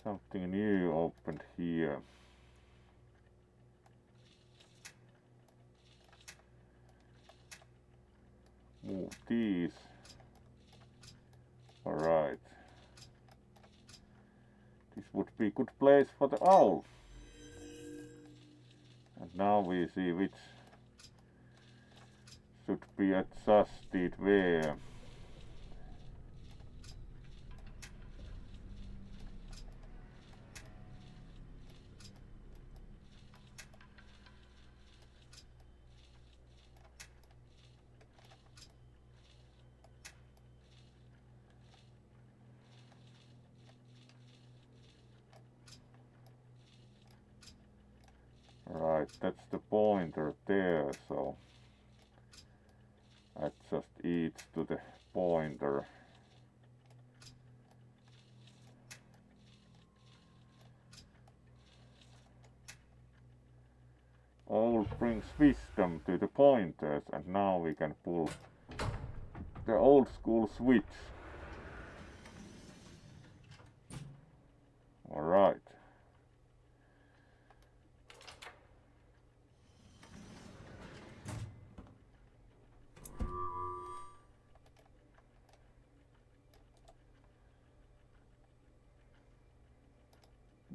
Something new opened here. Move these. Alright. This would be a good place for the owl. And now we see which should be adjusted where. Right, that's the pointer there, so adjust each to the pointer. Owl brings wisdom to the pointers, and now we can pull the old school switch. Alright.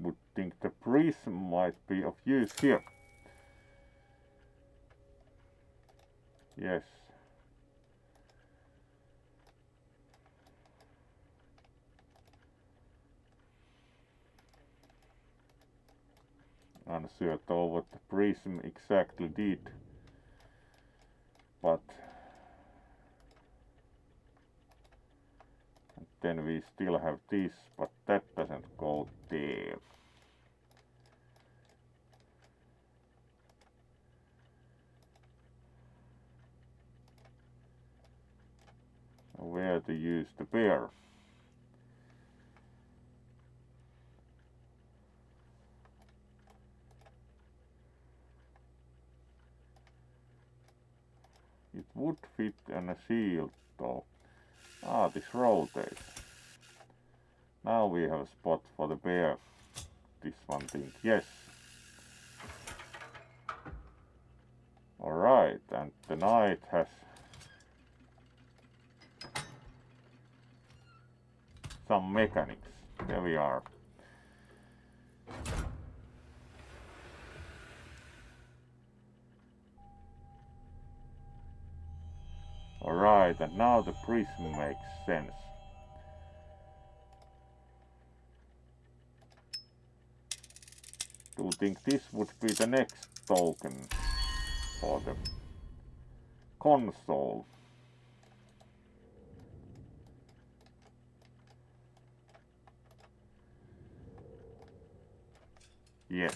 Would think the prism might be of use here. Yes. Unsure though what the prism exactly did, but and then we still have this, but that doesn't go there. Where to use the bear? It would fit on a shield though. Ah, this rotates. Now we have a spot for the bear. This one thing, yes. Alright, and the knight has some mechanics. There we are. Alright, and now the prism makes sense. Do you think this would be the next token for the console? Yes.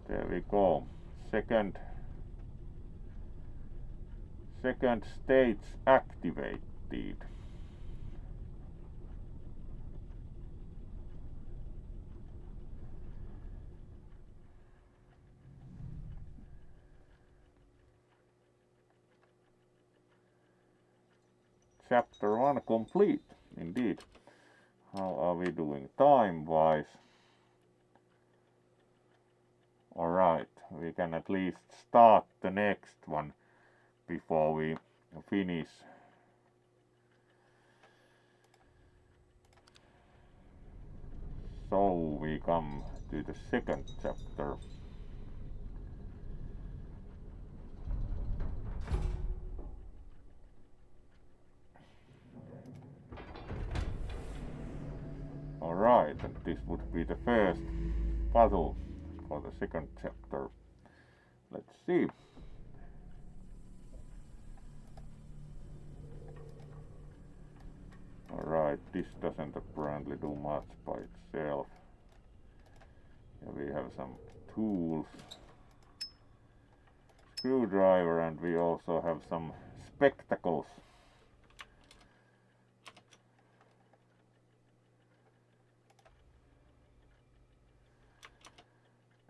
There we go. Second stage activated. Chapter 1 complete, indeed. How are we doing time-wise? Alright, we can at least start the next one before we finish. So we come to the second chapter. Alright, and this would be the first puzzle for the second chapter. Let's see. Alright, this doesn't apparently do much by itself. Here we have some tools, screwdriver, and we also have some spectacles.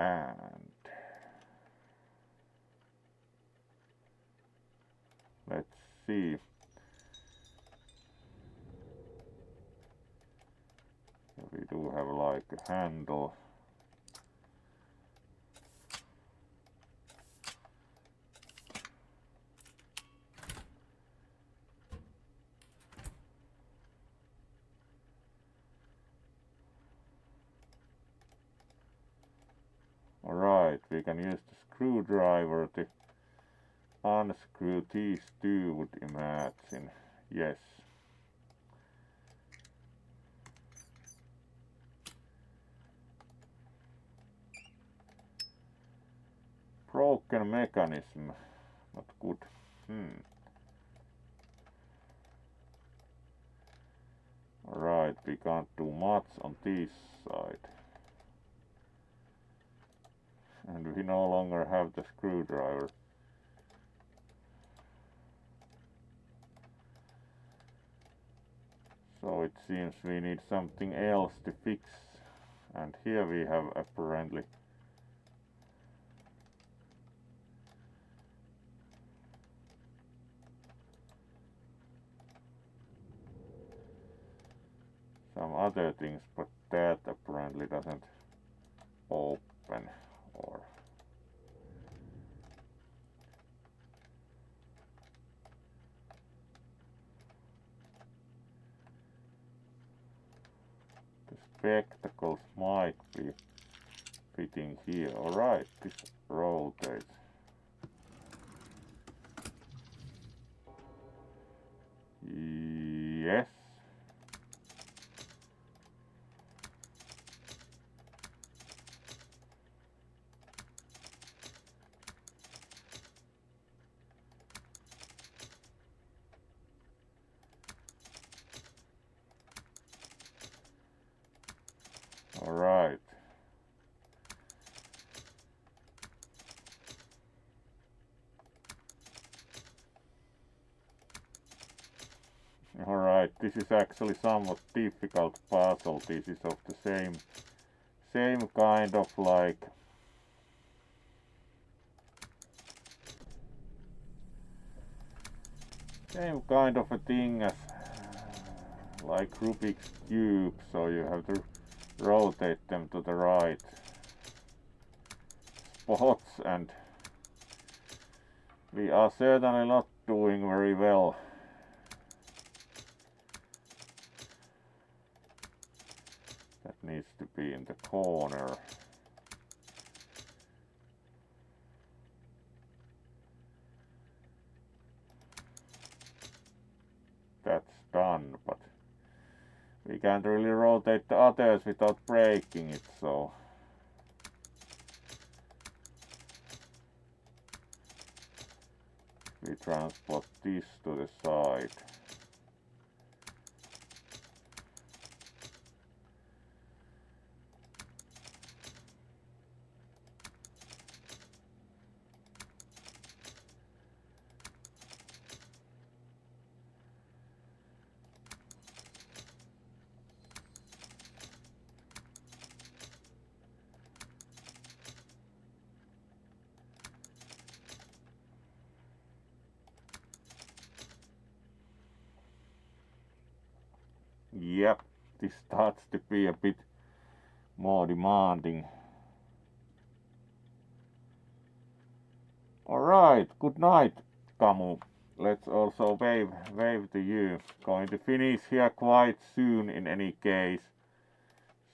And let's see. We do have like a handle. Alright, we can use the screwdriver to unscrew these two, would imagine. Yes. Broken mechanism. Not good. Alright, we can't do much on this side. And we no longer have the screwdriver. So it seems we need something else to fix. And here we have apparently some other things, but that apparently doesn't open or the spectacles might be fitting here. Alright, this rotates. Yes. Alright. Alright, this is actually somewhat difficult puzzle. This is of the same kind of like same kind of a thing as like Rubik's Cube, so you have to rotate them to the right spots, and we are certainly not doing very well. That needs to be in the corner. That's done, but we can't really rotate the others without breaking it, so we transport this to the side. Yep, this starts to be a bit more demanding. Alright, good night, Kamu. Let's also wave to you. Going to finish here quite soon in any case.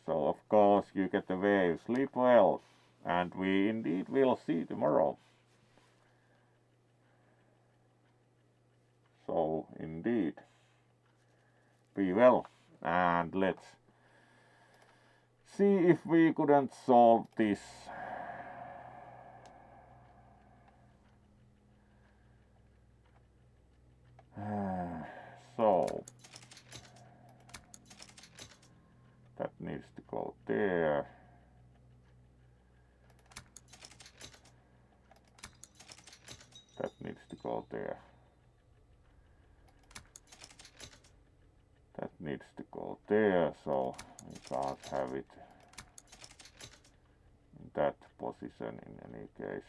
So of course you get the wave. Sleep well. And we indeed will see tomorrow. So indeed. Be well. And let's see if we couldn't solve this. So that needs to go there. That needs to go there. That needs to go there, so we can't have it in that position in any case.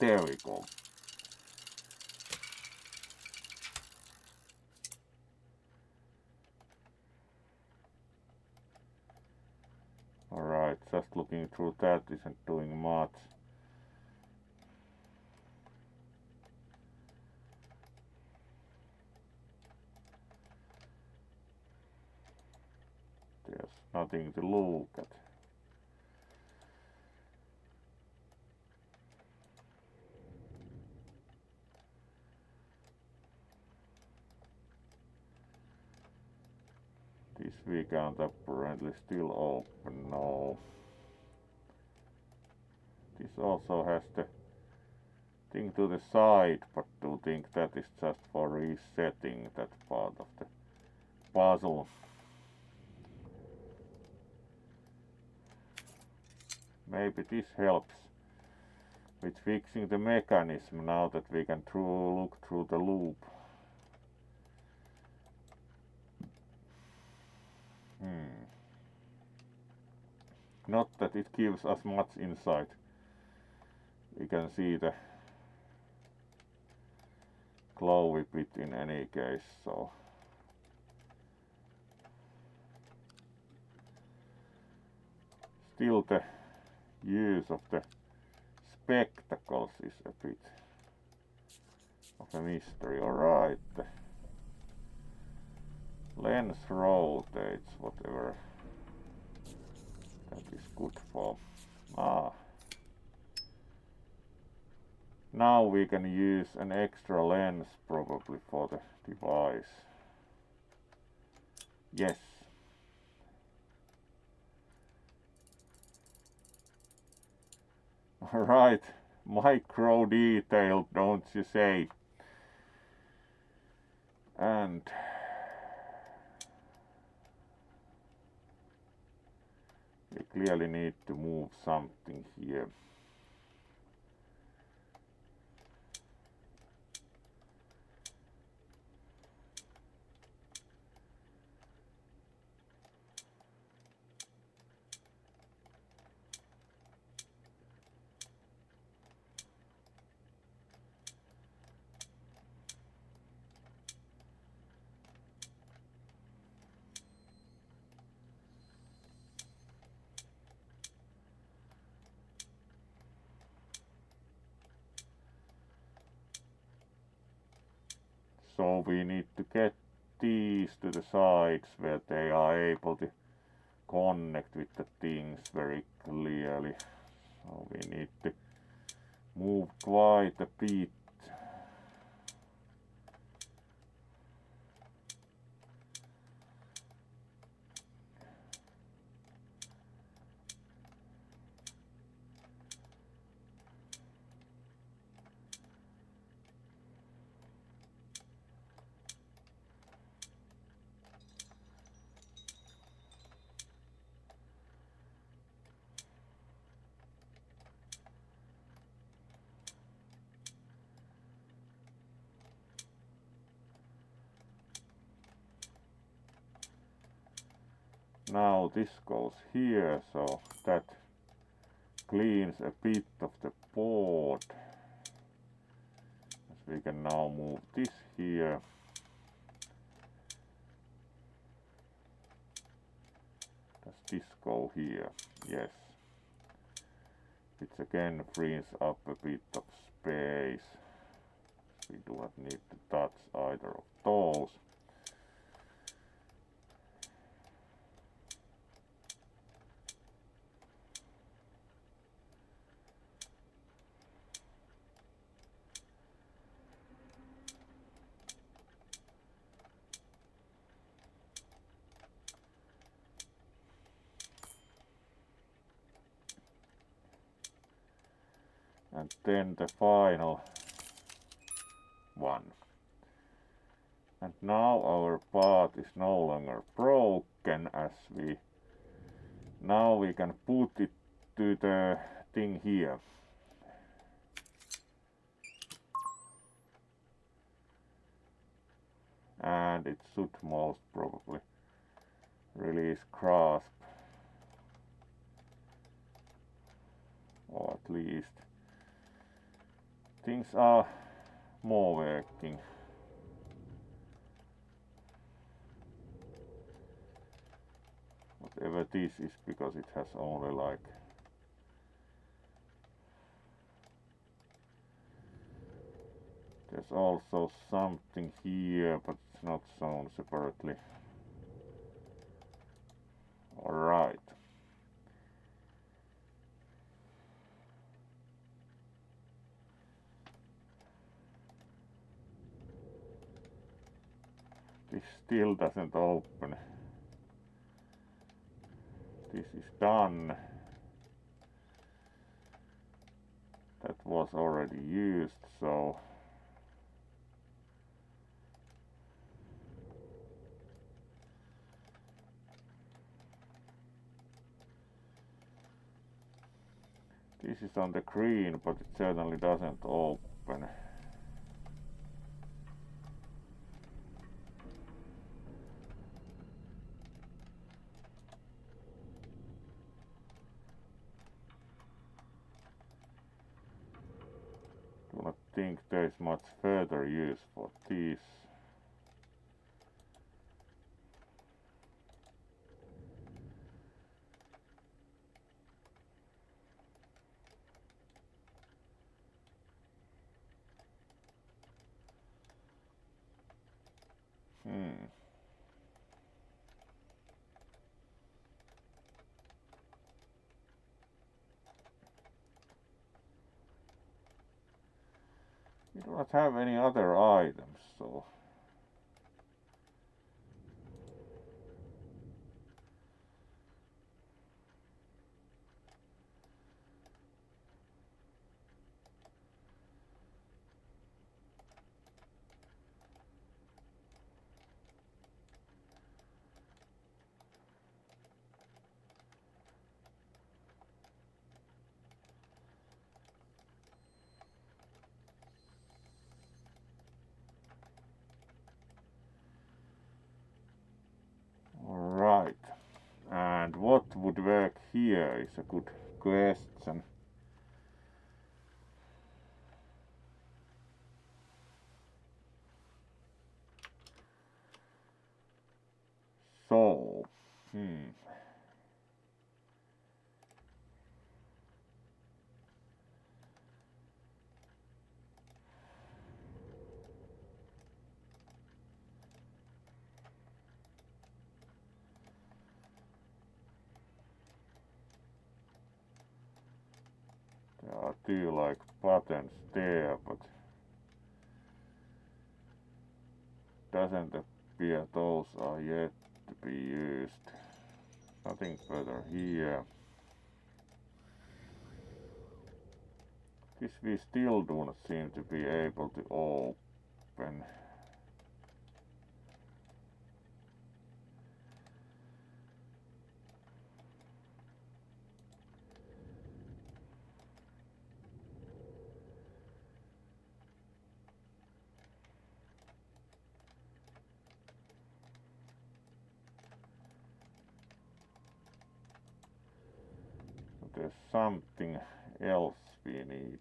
There we go. Alright, just looking through that isn't doing much. There's nothing to look at. This we can't apparently still open, no. This also has the thing to the side, but do think that is just for resetting that part of the puzzle. Maybe this helps with fixing the mechanism now that we can look through the loop. Not that it gives us much insight. We can see the glowy bit in any case, so still the use of the spectacles is a bit of a mystery. Alright, the lens rotates, whatever that is good for. Now we can use an extra lens probably for the device. Yes. Alright, micro detail, don't you say? And we clearly need to move something here. So we need to get these to the sides where they are able to connect with the things very clearly. So we need to move quite a bit. Now this goes here, so that cleans a bit of the board. As we can now move this here. Does this go here? Yes. Which again frees up a bit of space. We do not need to touch either of those. And then the final one. And now our path is no longer broken, as now we can put it to the thing here. And it should most probably release grasp, or at least things are more working. Whatever this is, because it has only like there's also something here, but it's not shown separately. Alright. This still doesn't open. This is done. That was already used, so this is on the green, but it certainly doesn't open. Do not think there is much further use for these. We do not have any other items, so here is a good question. So, there are two like buttons there, but doesn't appear those are yet to be used. Nothing further here. This we still do not seem to be able to open. There's something else we need.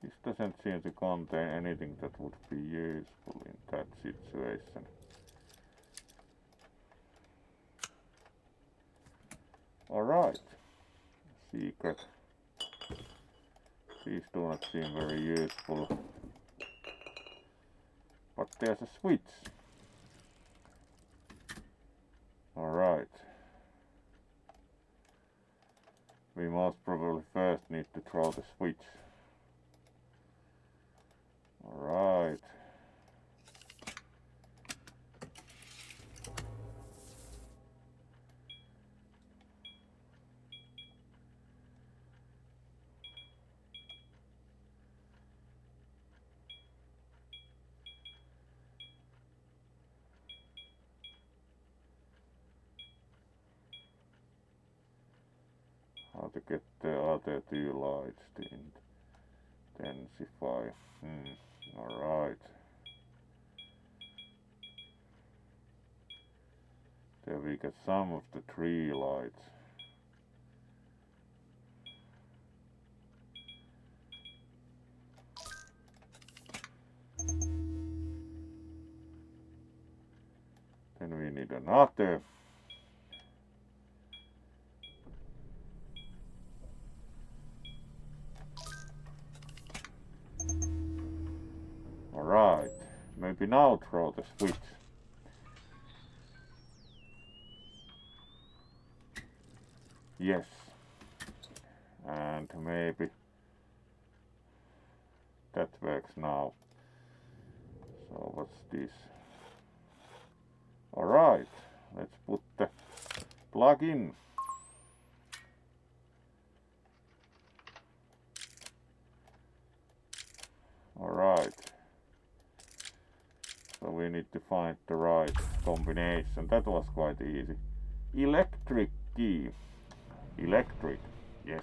This doesn't seem to contain anything that would be useful in that situation. Alright, secret. These do not seem very useful. But there's a switch. Alright. We most probably first need to throw the switch. Alright. How to get the other two lights to intensify. Alright. There we get some of the tree lights. Then we need another. Alright, maybe now throw the switch. Yes. And maybe that works now. So what's this? Alright, let's put the plug in. Alright. So we need to find the right combination. That was quite easy. Electric key. Electric, yes.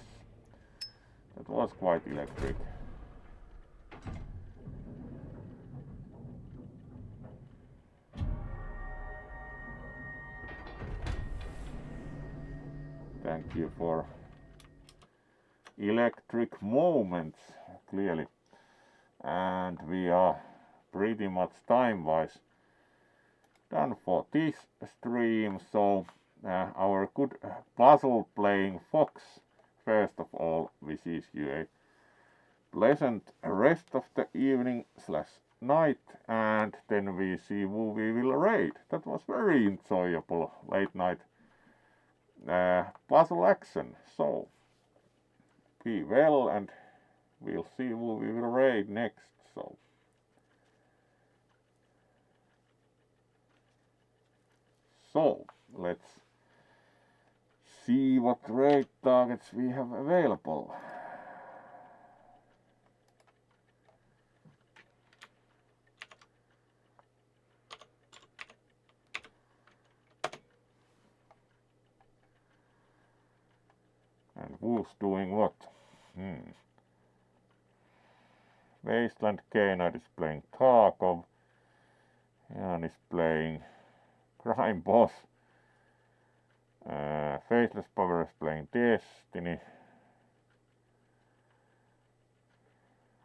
That was quite electric. Thank you for electric moments, clearly. And we are pretty much time-wise done for this stream. So our good puzzle-playing fox, first of all, wishes you a pleasant rest of the evening/night, and then we see who we will raid. That was very enjoyable late night puzzle action. So be well, and we'll see who we will raid next. So let's see what raid targets we have available. Who's doing what? Wasteland Canine is playing Tarkov. Jan is playing Crime Boss. Faceless Power is playing Destiny.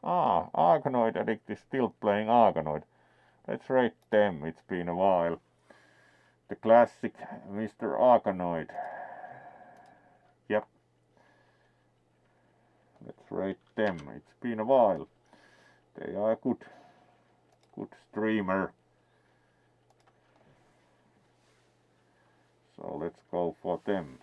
Argonoid Addict is still playing Argonoid. Let's rate them, it's been a while. The classic Mr. Argonoid. Yep. Let's rate them, it's been a while. They are a good streamer. So let's go for them.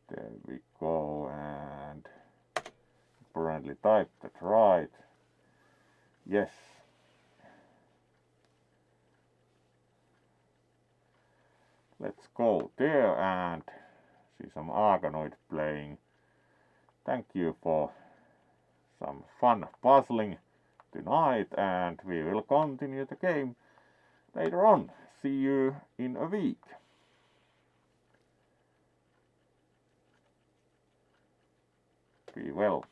There we go, and apparently typed that right. Yes. Let's go there and see some Argonoid playing. Thank you for some fun puzzling tonight, and we will continue the game later on. See you in a week. Be well.